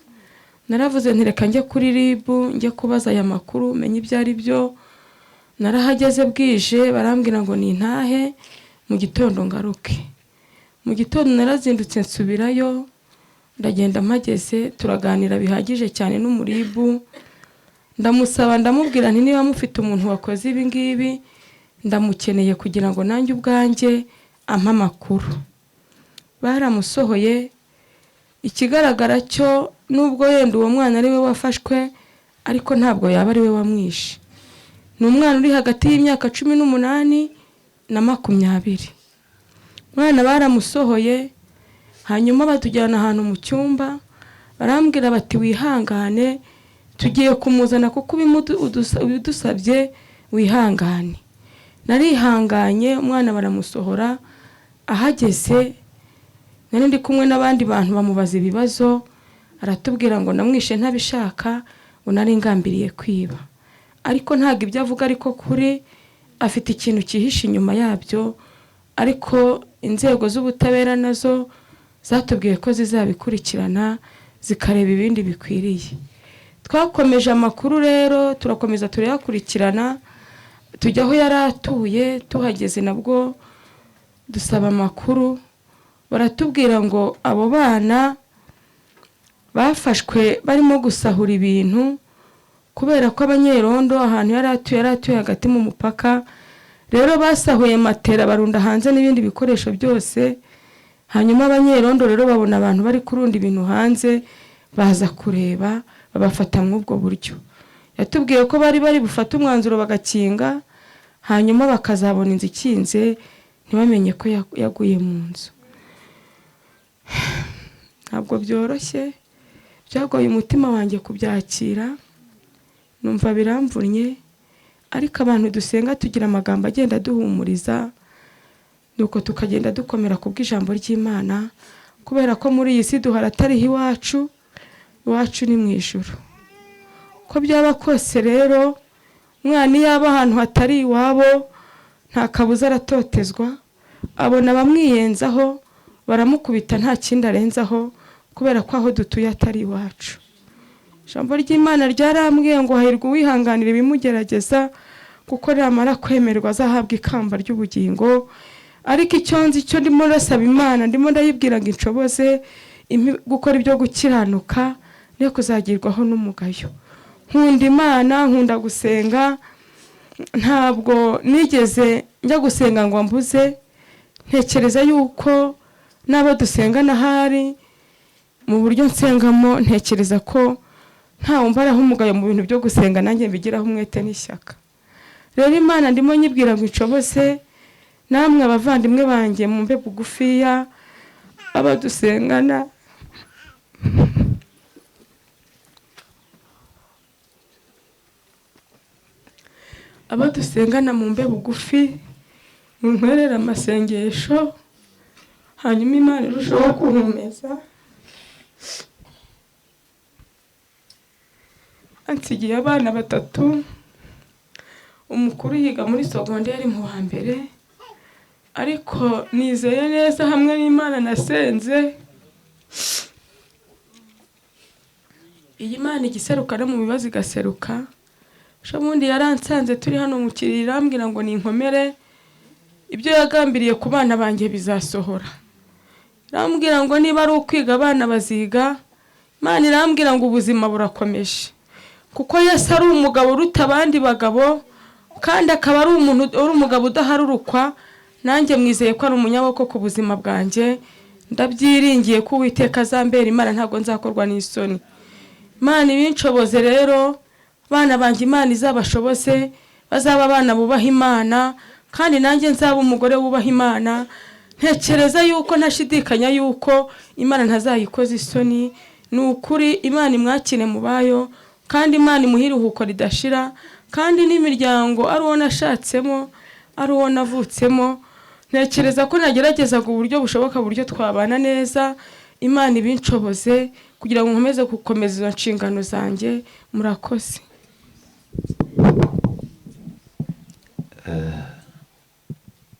naravuze ntireka njye kuri RIB njye kubaza aya makuru menye ibyo ari byo. Narahageze bwije barambwira ngo nintahe mu gitondo ngaruke. Mu gitondo narazindutse nsubirayo, ndagenda mpageze turaganira bihagije cyane n'umuribu. Ndamusaba ndamubwira nti niba mufite umuntu wakoze ibi ngibi ndamukeneye kugira ngo nanjye ubwanjye ampa amakuru. Baramusohoye. Ikigaragara cyo nubwo yenda uwo mwana ari we wafashwe, ariko ntabwo yaba ari we wamwishe. Ni umwana uri hagati y'imyaka 18 na 20. Mwana baramusohoye, hanyuma batujyana ahantu mu cyumba barambwira bati wihangane tugiye kumuzana kuko ubidusabye wihangane. Narihanganye, umwana baramusohora. Ahageze nari ndi kumwe n'abandi bantu bamubaza ibibazo, aratubwira ngo namwishe ntabishaka, ngo nari ngambiriye kwiba. Ariko ntago ibyo avuga ariko kuri, afite ikintu kihishe inyuma yabyo, ariko inzego z'ubutabera nazo zatubwiye ko zizabikurikirana zikareba ibindi bikwiriye. Twakomeje amakuru rero turakomeza turayakurikirana, tujya aho yaratuye. Tuhageze nabwo dusaba amakuru, baratubwira ngo abo bana bafashwe barimo gusahura ibintu kubera ko abanyerondo ahantu yaratuye hagati mu mupaka. Rero basahuye matera barunda hanze n'ibindi bikoresho byose. Hanyuma abanyerondo rero babona abantu bari kurunda ibintu hanze, baza kureba babafata mw'ubwo buryo. Yatubwiye ko bari bufata umwanzuro bagakinga, hanyuma bakazabona inzu ikinze ntibamenye ko yaguye mu nzu. Ntabwo byoroshye, byagoye umutima wanjye kubyakira, numva biramvunye. Ariko abantu dusenga tugira amagambo agenda duhumuriza, nuko tukagenda dukomera kubw'ijambo ry'Imana, kubera ko muri iyi si duhora atariho iwacu ni mu ijuru. Ko byaba kose rero umwana yaba ahantu hatari iwabo nta kabuza aratotezwa, abona bamwiyenzaho baramukubita nta kindi arenzaho, kubera ko aho dutuye atari iwacu. Ijambo ry'Imana ryarambwiye ngo hahirwa uwihanganira ibimugerageza, kuko ramara kwemerwa azahabwa ikamba ry'ubugingo. Ariko icyo nzi cyo ndimo ndasaba Imana, ndimo ndayibwira ngo inshoboze gukora ibyo gukiranuka no kuzagirwaho n'umugayo. Nkunda Imana, nkunda gusenga, ntabwo nigeze njya gusenga ngo mbuze. Ntekereza yuko n'abo dusengana hari mu buryo nsengamo, ntekereza ko nta umbaraho umugayo mu bintu byo gusenga, nanjye mbigiraho umwete n'ishyaka. Rero Imana ndimo nyibwira ngo inshoboze, namwe abavandimwe banjye mumbe bugufiya, abadusengana mumbe bugufi, muntwerere amasengesho, hanyuma Imana irushaho kuhumeza. Ansigiye abana 3, umukuru yiga muri secondaire mu wa mbere, ariko nizeye neza hamwe n'Imana nasenze iyi Mana igiseruka no mu bibazo igaseruka. Bundi yaransanze turi hano mu kiriri irambwira ngo ninkomere, ibyo yagambiriye ku bana banjye bizasohora. Irambwira ngo niba ari ukwiga abana baziga, Imana irambwira ngo ubuzima burakomeje, kuko Yesu ari umugabo uruta abandi bagabo, kandi akaba ari umugabo udaharurukwa. Nanjye mwizeye ko ari umunyaboko ku buzima bwanjye, ndabyiringiye ko Uwiteka azambera Imana, ntabwo nzakorwa n'isoni. Imana ibinshoboze rero, bana banjye Imana izabashobose, bazaba abana bubaha Imana, kandi nanjye nzaba umugore wubaha Imana. Ntekereza yuko ntashidikanya yuko Imana ntazayikoza isoni. Ni ukuri Imana imwakire mu bayo, kandi Imana imuha iruhuko ridashira, kandi n'imiryango ari uwo nashatsemo, ari uwo navutsemo. Ntekereza ko nageragezaga uburyo bushoboka buryo twabana neza. Imana ibinshoboze kugira ngo nkomeze gukomeza izo nshingano zanjye. Murakoze.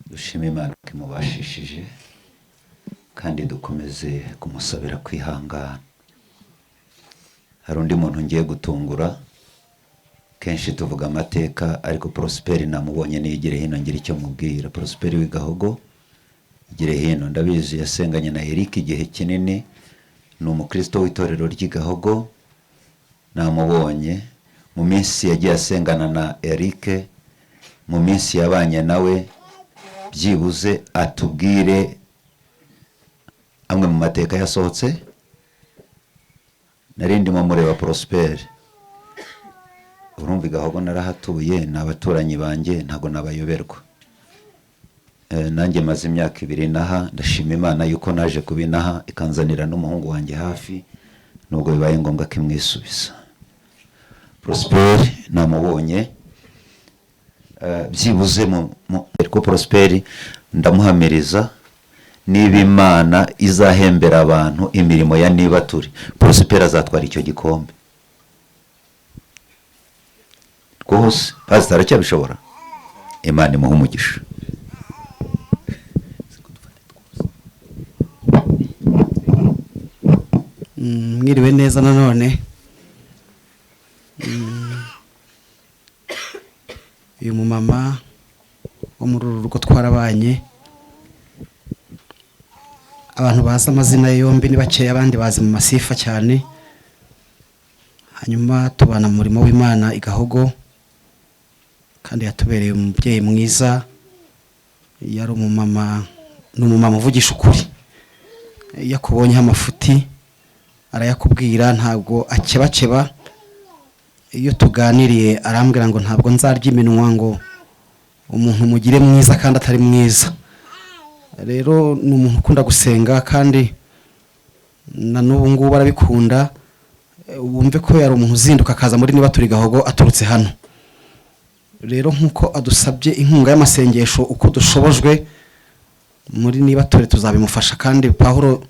Dushime Imana ko imubashishije, kandi dukomeze kumusabira kwihangana. Hari undi muntu ngiye gutungura, kenshi tuvuga amateka, ariko Prosperi namubonye nigire hino ngira icyo mubwira. Prosperi w'igahogo igire hino, ndabizi yasenganye na Eric igihe kinini, ni umukristo w'itorero ry'igahogo. Namubonye mu minsi yagiye asengana na Eric, mu minsi yabanye nawe, byibuze atubwire amwe mu mateka yasohotse. Narindimo mureba Prosperi, urumva igahogo narahatuye, n'abaturanyi banjye ntago nabayoberwa. Nanjye maze imyaka 2 naha, ndashima Imana yuko naje kubinaha ikanzanira n'umuhungu wanjye hafi, nubwo bibaye ngombwa kimwisubiza. Prosperi namubonye, byibuze ko Prosperi ndamuhamiriza, niba Imana izahembera abantu imirimo ya niba turi, Prosperi azatwara icyo gikombe rwose. Pastor aracyabishobora. Imana imuhe umugisha. Mwiriwe neza nanone. Uyu mumama wo muri uru rugo twarabanye, abantu bazi amazina yombi ni bakeya, abandi bazi mu masifa cyane. Hanyuma tubana mu murimo w'Imana igahogo, kandi yatubereye umubyeyi mwiza. Yari umumama, n'umumama uvugisha ukuri. Yakubonyeho amafuti arayakubwira, ntabwo akebakeba. Iyo tuganiriye arambwira ngo ntabwo nzarya iminwa ngo umuntu mugire mwiza kandi atari mwiza. Rero ni umuntu ukunda gusenga, kandi na n'ubu ngubu arabikunda. Wumve ko yari umuntu uzinduka akaza muri niba turi gahogo aturutse hano. Rero nkuko adusabye inkunga y'amasengesho uko dushobojwe muri niba turi tuzabimufasha. Kandi Pawulo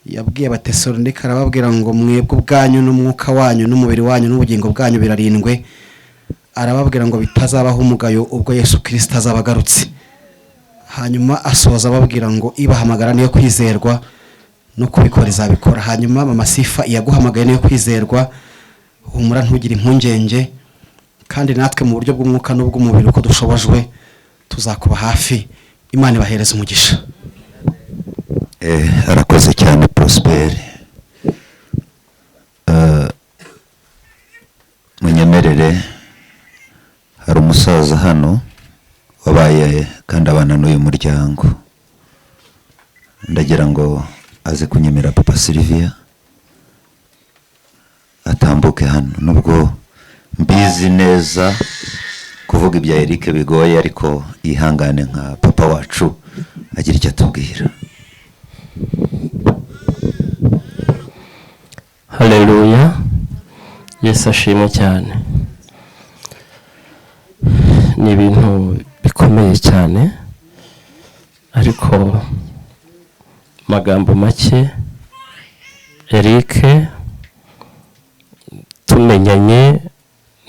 yabwiye Abatesalonika arababwira ngo mwebwe ubwanyu n'umwuka wanyu n'umubiri wanyu n'ubugingo bwanyu birarindwe. Arababwira ngo bitazabaho umugayo ubwo Yesu Kristo azabagarutse. Hanyuma asoza ababwira ngo ibahamagara niyo kwizerwa, no kubikora izabikora. Hanyuma mama Sifa iyaguhamagaye niyo kwizerwa, humura ntugire impungenge, kandi natwe mu buryo bw'umwuka n'ubw'umubiri uko dushobojwe tuzakuba hafi. Imana ibahereza umugisha. Arakoze cyane Prosperi. Munyemerere, hari umusaza hano wabaye kandi abana n'uyu muryango, ndagira ngo aze kunyemera Papa Sylvia atambuke hano. Nubwo mbizi neza kuvuga ibya Eric bigoye, ariko yihangane nka papa wacu agira icyo atubwira. Haleluya. Yesu ashimwe cyane. Ni ibintu bikomeye cyane, ariko magambo make. Eric tumenyanye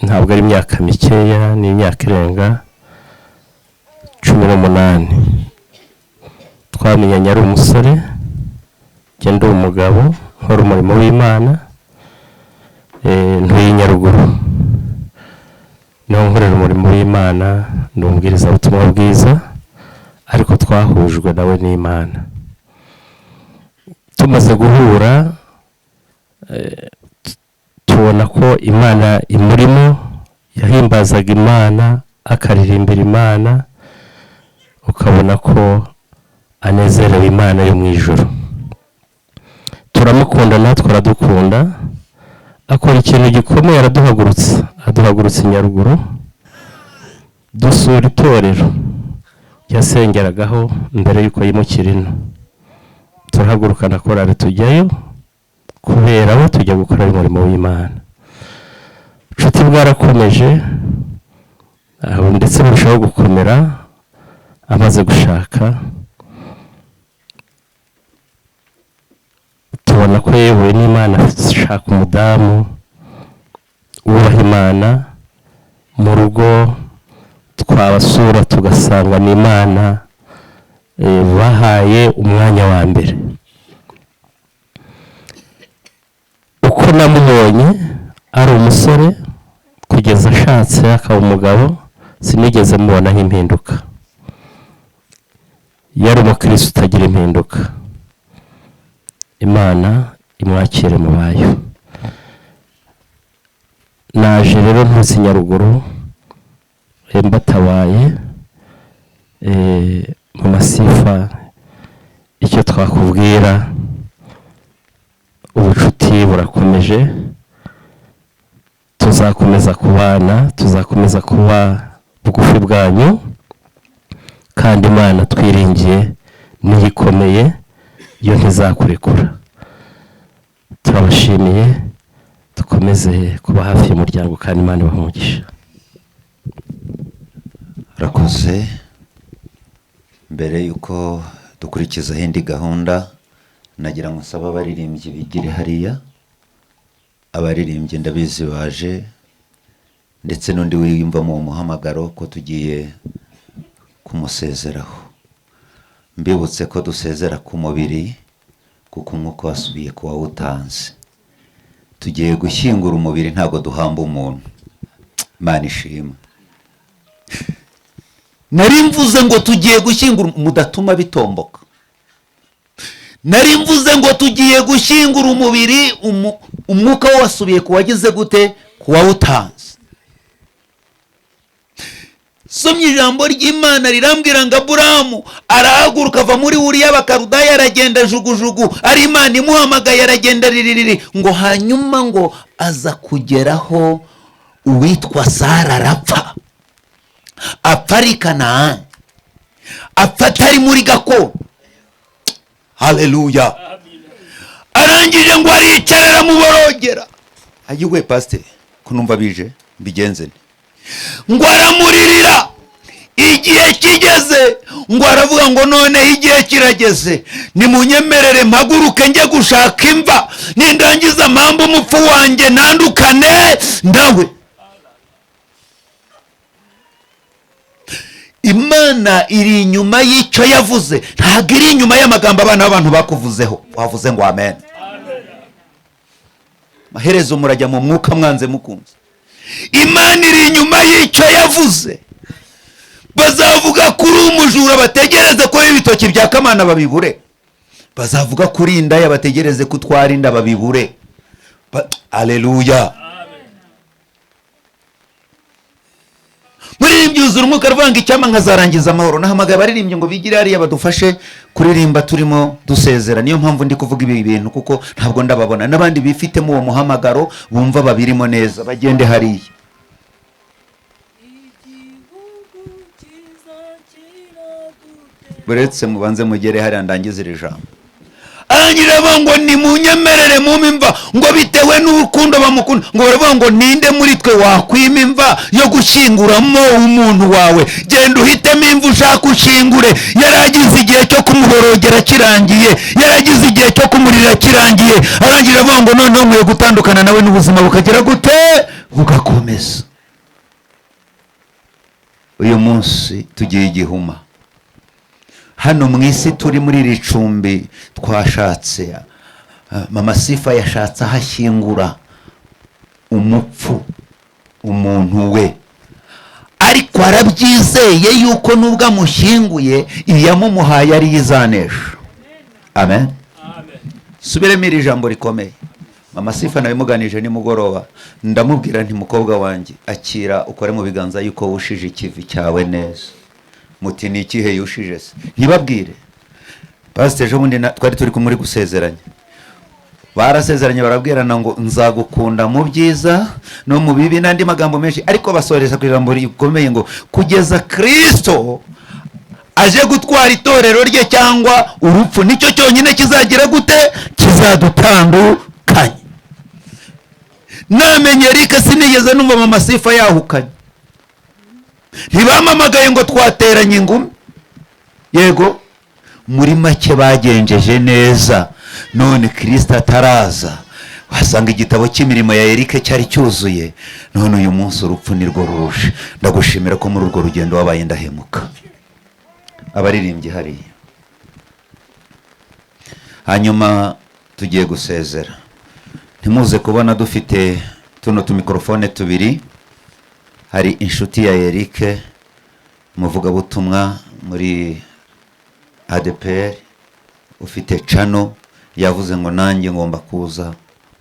ntabwo ari imyaka mikeya, ni imyaka irenga 18. Twamenyanye ari umusore, njye ndi umugabo nkora umurimo w'Imana. ntuye Nyaruguru, niho nkorera umurimo w'Imana, ndi umubwirizabutumwa bwiza, ariko twahujwe nawe n'Imana. Tumaze guhura tubona ko Imana imurimo, yahimbazaga Imana, akaririmbira Imana, ukabona ko anezerewe Imana yo mu ijuru. Turamukunda, natwe aradukunda, akora ikintu gikomeye, aduhagurutsa i Nyaruguru, dusura itorero yasengeragaho mbere yuko yimukira ino. Turahagurukana korari tujyayo kubera abo tujya gukora umurimo w'Imana. Inshuti bwarakomeje, ndetse burushaho gukomera. Amaze gushaka, tubona ko yewe n'Imana ashaka umudamu wubaha Imana. Mu rugo twabasura tugasanga n'Imana bahaye umwanya wa mbere. Uko namubonye ari umusore kugeza ashatse akaba umugabo, sinigeze mubonaho impinduka. Yari umukristo utagira impinduka. Imana imwakire mu bayo. Naje rero ntuzi Nyaruguru, mbatabaye Mama Sifa, icyo twakubwira, ubucuti burakomeje, tuzakomeza kubana, tuzakomeza kuba bugufi bwanyu, kandi Imana twiringiye niyikomeye, yo ntizakurekura. Turabashimiye, dukomeze kuba hafi y'umuryango, kandi Imana ibahe umugisha. Rakoze. Mbere yuko dukurikiza indi gahunda, nagira ngo nsaba abaririmbyi bigire hariya. Abaririmbyi ndabizi baje, ndetse n'undi wiyumva mu muhamagaro ko tugiye kumusezeraho. Mbibutse ko dusezera ku mubiri, kuko umwuka wasubiye ku wawutanze. Tugiye gushyingura umubiri, ntabwo duhamba umuntu. Imana ishimwe. Nari mvuze ngo tugiye gushyingura, mudatuma bitomboka. Nari mvuze ngo tugiye gushyingura umubiri, umwuka wasubiye ku wagize gute? Ku wawutanze. Somye ijambo ry'Imana rirambwira ngo Aburahamu arahaguruka ava muri Uriya Bakarudaya, aragenda jugujugu, ari Imana imuhamagaye, aragenda ririri, ngo hanyuma ngo aza kugeraho uwitwa Sara arapfa. Apfa ari Kanaani, apfa atari muri gakondo. Haleluya. Arangije ngo aricara muborogera. Ayiwe pastor, kunumva bije mbigenze nte? Ngo aramuririra. Igihe kigeze, ngo aravuga ngo none igihe kirageze, nimunyemerere mpaguruke njye gushaka imva, nindangiza mpamvu umupfu wanjye nandukane ndawe. Imana iri inyuma y'icyo yavuze, ntabwo iri inyuma y'amagambo abana b'abantu bakuvuzeho. Wavuze ngo amen. Maherezo murajya mu mwuka mwanze mukunze. Imana iri inyuma y'icyo yavuze. Bazavuga kuri umujura, bategereze ko ibitoki bya Kamana babibure. Bazavuga kuri indaya, bategereze ko utwara inda babibure. Haleluya. Muririmbyi uzura umwuka arvanga icyama nkazarangiza amahoro. Nahamagaye abaririmbyi ngo bigire hariya badufashe kuririmba turimo dusezera. Niyo mpamvu ndi kuvuga ibi bintu, kuko ntabwo ndababona. N'abandi bifitemo uwo muhamagaro bumva babirimo neza, bagende hariya. Buretse mubanze mugere hariya ndangize iri jambo. Arangiramo ngo nimunyemerere mumimva, ngo bitewe n'urukundo bamukunda, ngo baravuga ngo ninde muri twe wakwima imva yo gushyinguramo umuntu wawe? Genda uhitemo imva ushaka ushingure. Yaragize igihe cyo kumuborogera kirangiye, yaragize igihe cyo kumurira kirangiye. Arangiramo avuga ngo noneho nkwiye gutandukana nawe, n'ubuzima bukagera gute? Bugakomeza. Uyu munsi tugiye igihuma. Hano mu isi turi muri iri cumbi twashatse, Mama Sifa yashatse ahashyingura umupfu umuntu we, ariko arabyizeye yuko nubwo amushyinguye iyamumuhaye ari izanesha. Amen. Subiremo iri jambo rikomeye. Mama Sifa nawe muganije nimugoroba, ndamubwira nti mukobwa wanjye akira ukore mu biganza yuko wushije ikivi cyawe neza. Muti ni ikihe yushije se? Ntibabwire. Pastor ejo bundi twari turi kumuri gusezeranya, barasezeranye barabwirana ngo nzagukunda mu byiza no mu bibi n'andi magambo menshi, ariko basoreza ku ijambo rikomeye ngo kugeza Kristo aje gutwara itorero rye cyangwa urupfu nicyo cyonyine kizagira gute, kizadutandukanye. Namenye Eric sinigeze numva Mama Sifa yahukanye, ntibamamagaye ngo twateranye ingumi. Yego, muri make bagenjeje neza. None Kristo ataraza wasanga igitabo cy'imirimo ya Eric cyari cyuzuye. None uyu munsi urupfu nirwo ruje. Ndagushimira ko muri urwo rugendo wabaye ndahemuka. Abaririmbyi hariya, hanyuma tugiye gusezera. Ntimuze kubona dufite tuno tumikrofone tubiri. Hari inshuti ya Eric muvuga butumwa muri ADPR ufite channel, yavuze ngo nanjye ngomba kuza,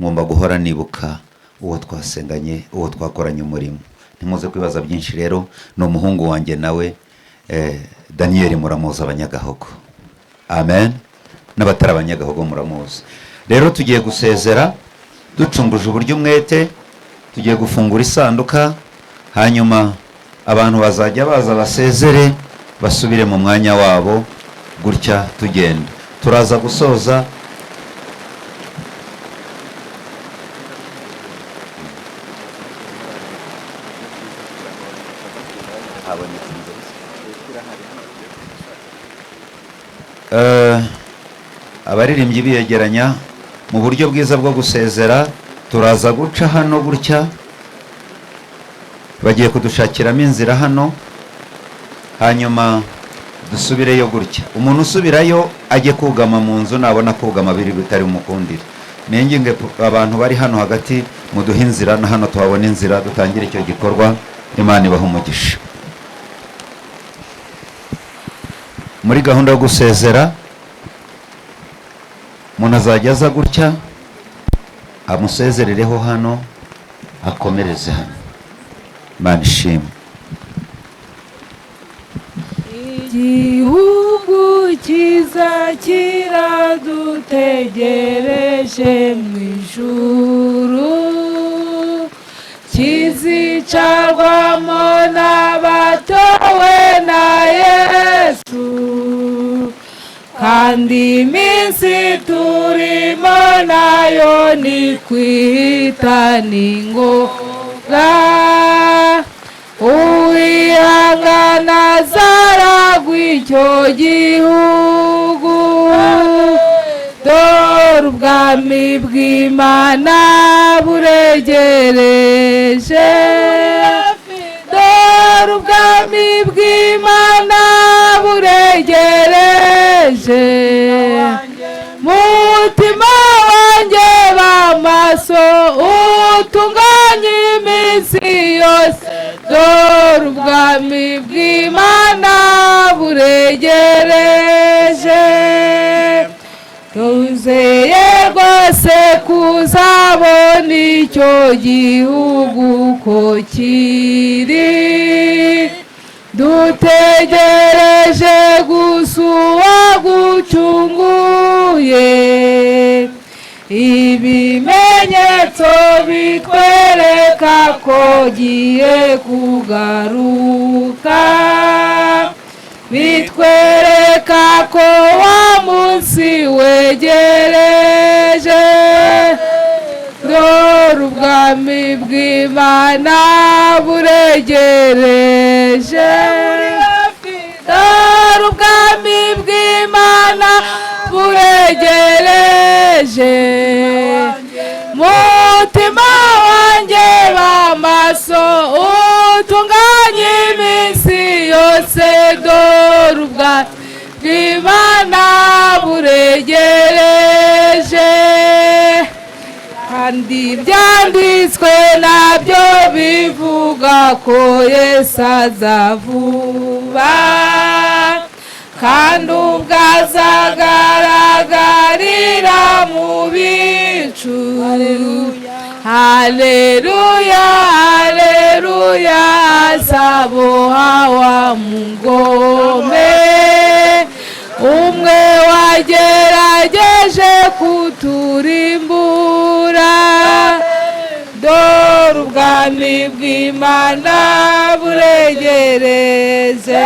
ngomba guhora nibuka uwo twasenganye, uwo twakoranye umurimo. Ntimuze kwibaza byinshi rero, no muhungu wanjye nawe Daniel muramuzi abanyagahogo. Amen. N'abatari abanyagahogo muramuzi. Rero tugiye gusezera ducunguje uburyo umwete, tugiye gufungura isanduka, hanyuma abantu bazajya baza basezere basubire mu mwanya wabo, gutya tugenda. Turaza gusoza abaririmbyi biyegeranya mu buryo bwiza bwo gusezera. Turaza guca hano gutya, bagiye kudushakiramo inzira hano, hanyuma dusubireyo gutya. Umuntu usubirayo ajye kugama mu nzu, nabona kugama biri bitari umukundire. Ninginge abantu bari hano hagati muduhe inzira, na hano tuhabona inzira dutangira icyo gikorwa. Imana ibahe umugisha. Muri gahunda yo gusezera, umuntu azajya aza gutya amusezerereho hano, akomereze hano. Imana ishimwe. Igihugu cyiza kiradutegereje mu ijuru, kizicarwamo n'abatowe na Yesu, kandi iminsi turimo nayo ni kwita n'ingoga. Uwihangana azaragwa icyo gihugu, dore ubwami bw'Imana buregereje, dore ubwami bw'Imana buregereje. Mutima wanjye b'amaso utunganye iminsi yose, dore ubwami bw'Imana buregereje. Tuzeye rwose kuzabona icyo gihugu ko kiri, dutegereje gusa uwagucunguye. Ibimenyetso bitwereka ko giye kugaruka, bitwereka ko wa munsi wegereje, dore ubwami bw'Imana buregereje, dore ubwami bw'Imana buregereje. Mutima wanjye b'amaso utunganye iminsi yose, dore ubwami bw'Imana buregereje. kandi ibyanditswe nabyo bivuga ko Yesu azavuba kandi ubwo azagaragarira mu bicu. Haleluya, haleluya, azaboha wa mugome umwe wagerageje kuturimbura. Dore ubwami bw'Imana buregereje,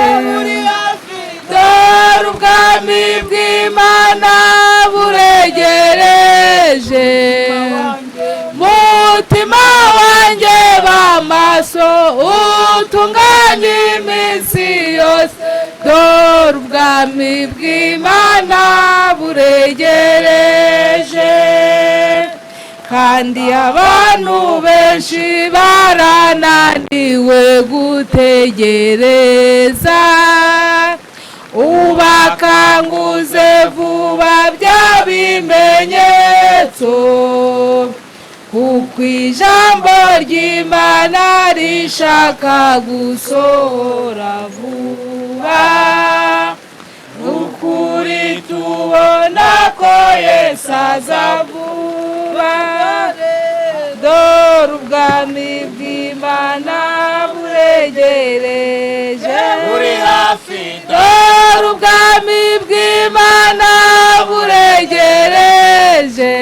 dore ubwami bw'Imana buregereje. Mutima wanjye b'amaso utunganye iminsi yose, dore ubwami bw'Imana buregereje. Kandi abantu benshi barananiwe gutegereza, ubakanguze vuba bya bimenyetso, kuko ijambo ry'Imana rishaka gusohora vuba. Ukuri tubona ko Yesu azavuba, dore ubwami bw'Imana buregereje, buri hafi, dore ubwami bw'Imana buregereje.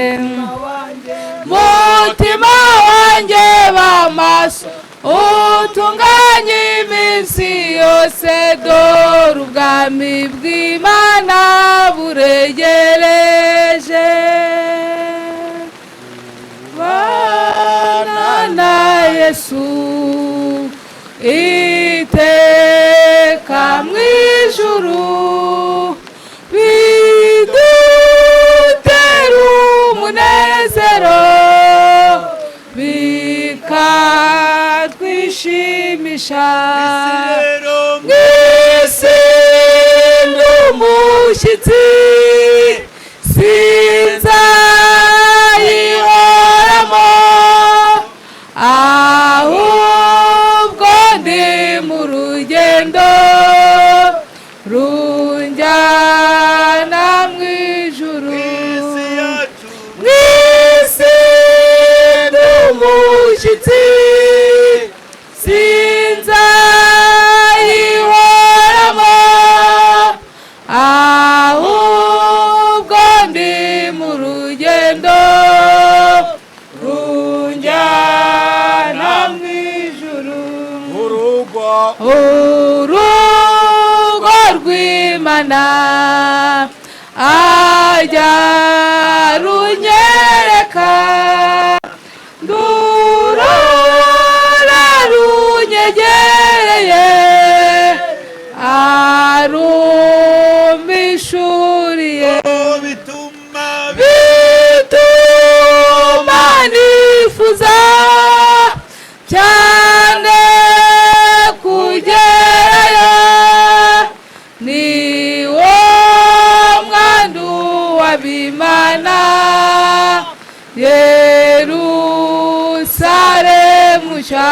Mutima wanjye b'amaso utunganye iminsi yose, dore ubwami bw'Imana buregereje. Bana na Yesu iteka mu ijuru, bidutera umunezero, bikatwishimisha. Mw'isi ndi umushyitsi sinzayihoramo, ahubwo ndi mu rugendo runjyana mu ijuru. Mw'isi ndi umushyitsi sinzayihoramo, ahubwo ndi mu rugendo runjyana mu ijuru. Urugo rw'Imana ajya runyereka, ndurora runyegereye, arumpishuriye, bituma nifuza cyane kugerayo. Ni wo mwandu w'Imana, Yerusalemu nshya,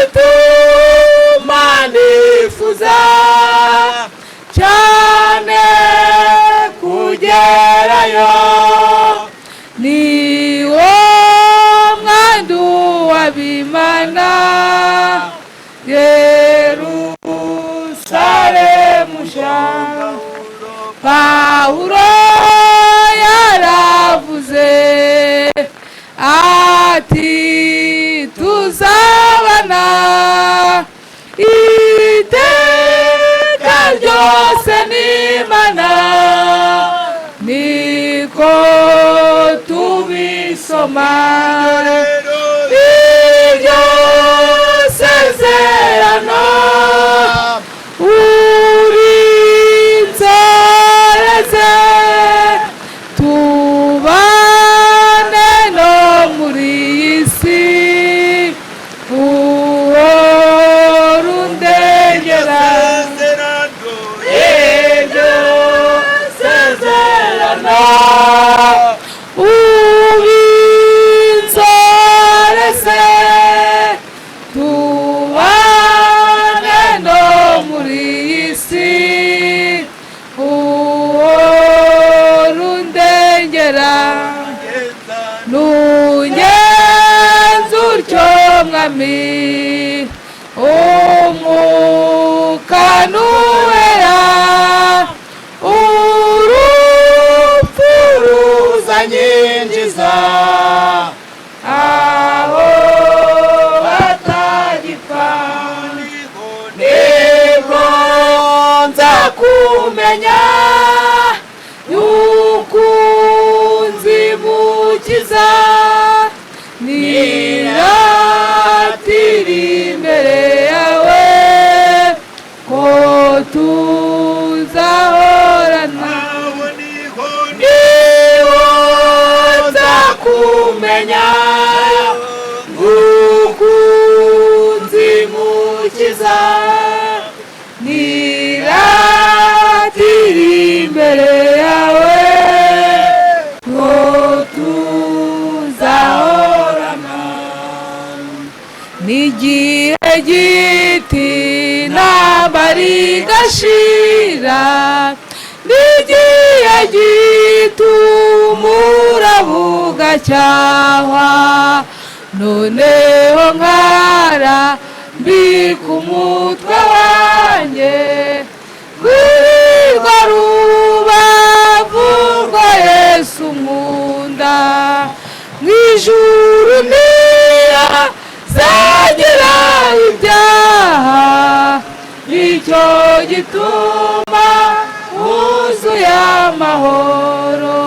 bituma nifuza cyane kugerayo. Ni wo mwandu w'Imana, Yerusalemu nshya. Pawulo yaravuze ati tuzabana iteka ryose n'Imana, niko tubisoma. Iryo sezerano urinzoreze, tubane no muri iyi si, uhora undengera. Iryo sezerano umwami umwuka n'uwera urupfu ruzanyinjiza aho batagipfa nibwo nza kumenya yuko nzimukiza niratira imbere yawe ko tuzahorana niho nza kumenya yuko nzimukiza niratira imbere yawe ko tuzahorana n'igihe giti nambari gashira n'igihe gitumura bugacyahwa noneho nkara mbika umutwe wanjye rwirwa rubavu rwa Yesu nkunda mw'ijuru niya zagira ibyaha nicyo gituma wuzuye amahoro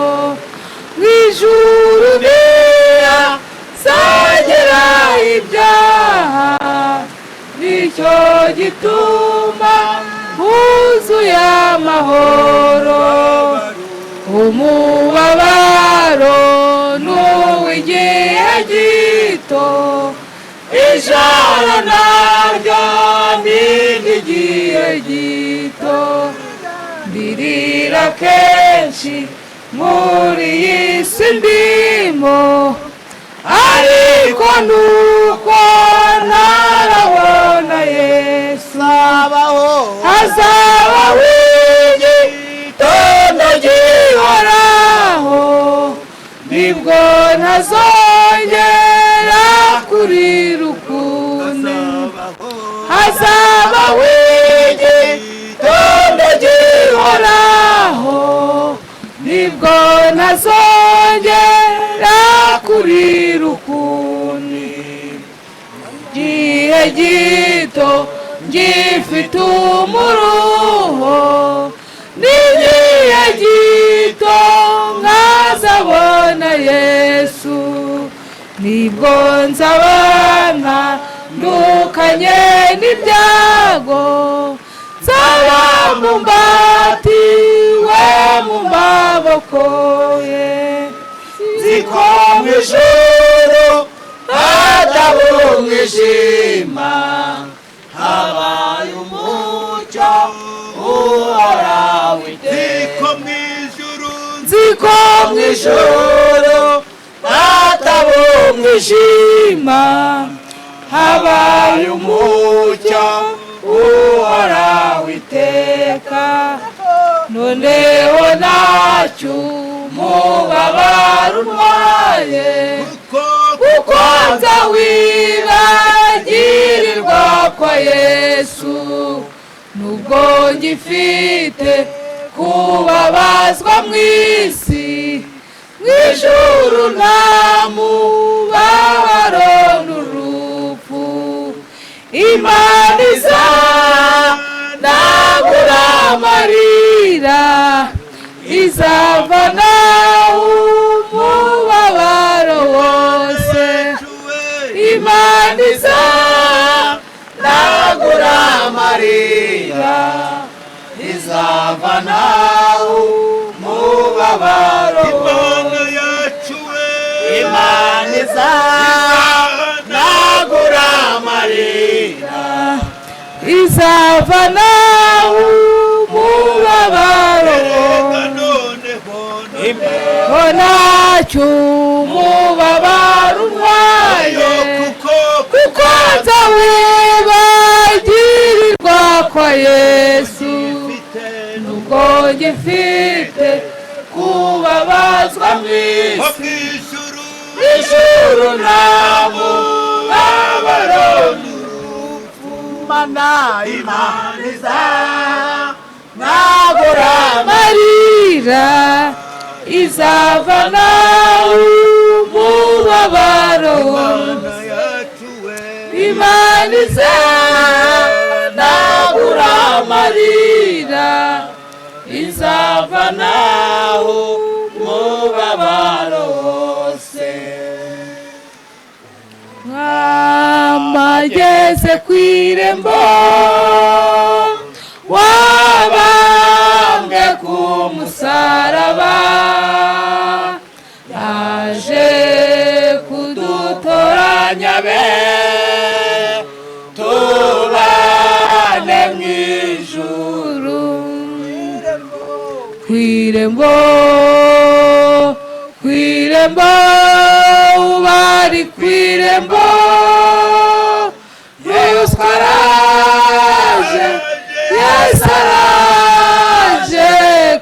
mw'ijuru niya zagira ibyaha nicyo gituma wuzuye amahoro umubabaro n'uw'igihe gito ijoro naryo ni iry'igihe gito ndirira kenshi muri iyi si ndimo ariko nuko ntarabona Yesu hazabaho igitondo gihoraho nibwo ntazongera kurira ukundi hazabaho igitondo gihoraho nibwo ntazongera kurira ukundi igihe gito gifite umuruho n'igihe gito nkazabona Yesu nibwo nzabana ndukanye n'ibyago nzaba mumbatiwe mu maboko ye nziko mw'ijuru hataba umwijima habaye umucyo uhoraho iteka nziko mw'ijuru hataba umwijima habaye umucyo uhoraho iteka noneho ntacyo umubabaro untwaye kuko nza wibagirirwa kwa Yesu nubwo ngifite kubabazwa mw'isi mw'ijuru nta mubabaro n'urupfu Imana izanagura amarira izavana umubabaro wose Imana izanagura amarira izavana umubabaro Imana izanagura amarira izavana umubabaro ntacyo umubabaro untwaye kuko nza wibagirirwa kwa Yesu nubwo ngifite kubabazwa mw'isi mw'ijuru nta mubabaro mana imaniza nabura amarira izavana umubabaro imaniza nabura amarira izavana umubabaro wose mwamageze ku irembo wabambwe ku musaraba yaje kudutoranya be tubane mu ijuru ku irembo bari ku irembo Yesu araje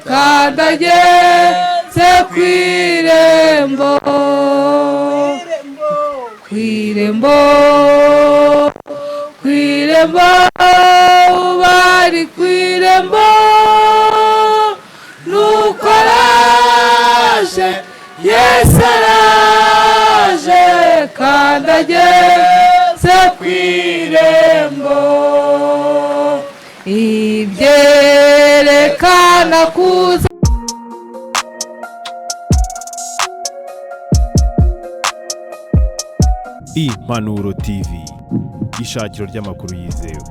kandi ageze ku irembo bari ku irembo nuko araje Yesu araje kandi ageze ku irembo ibyerekana kuza Impanuro TV ishakiro ry'amakuru yizewe.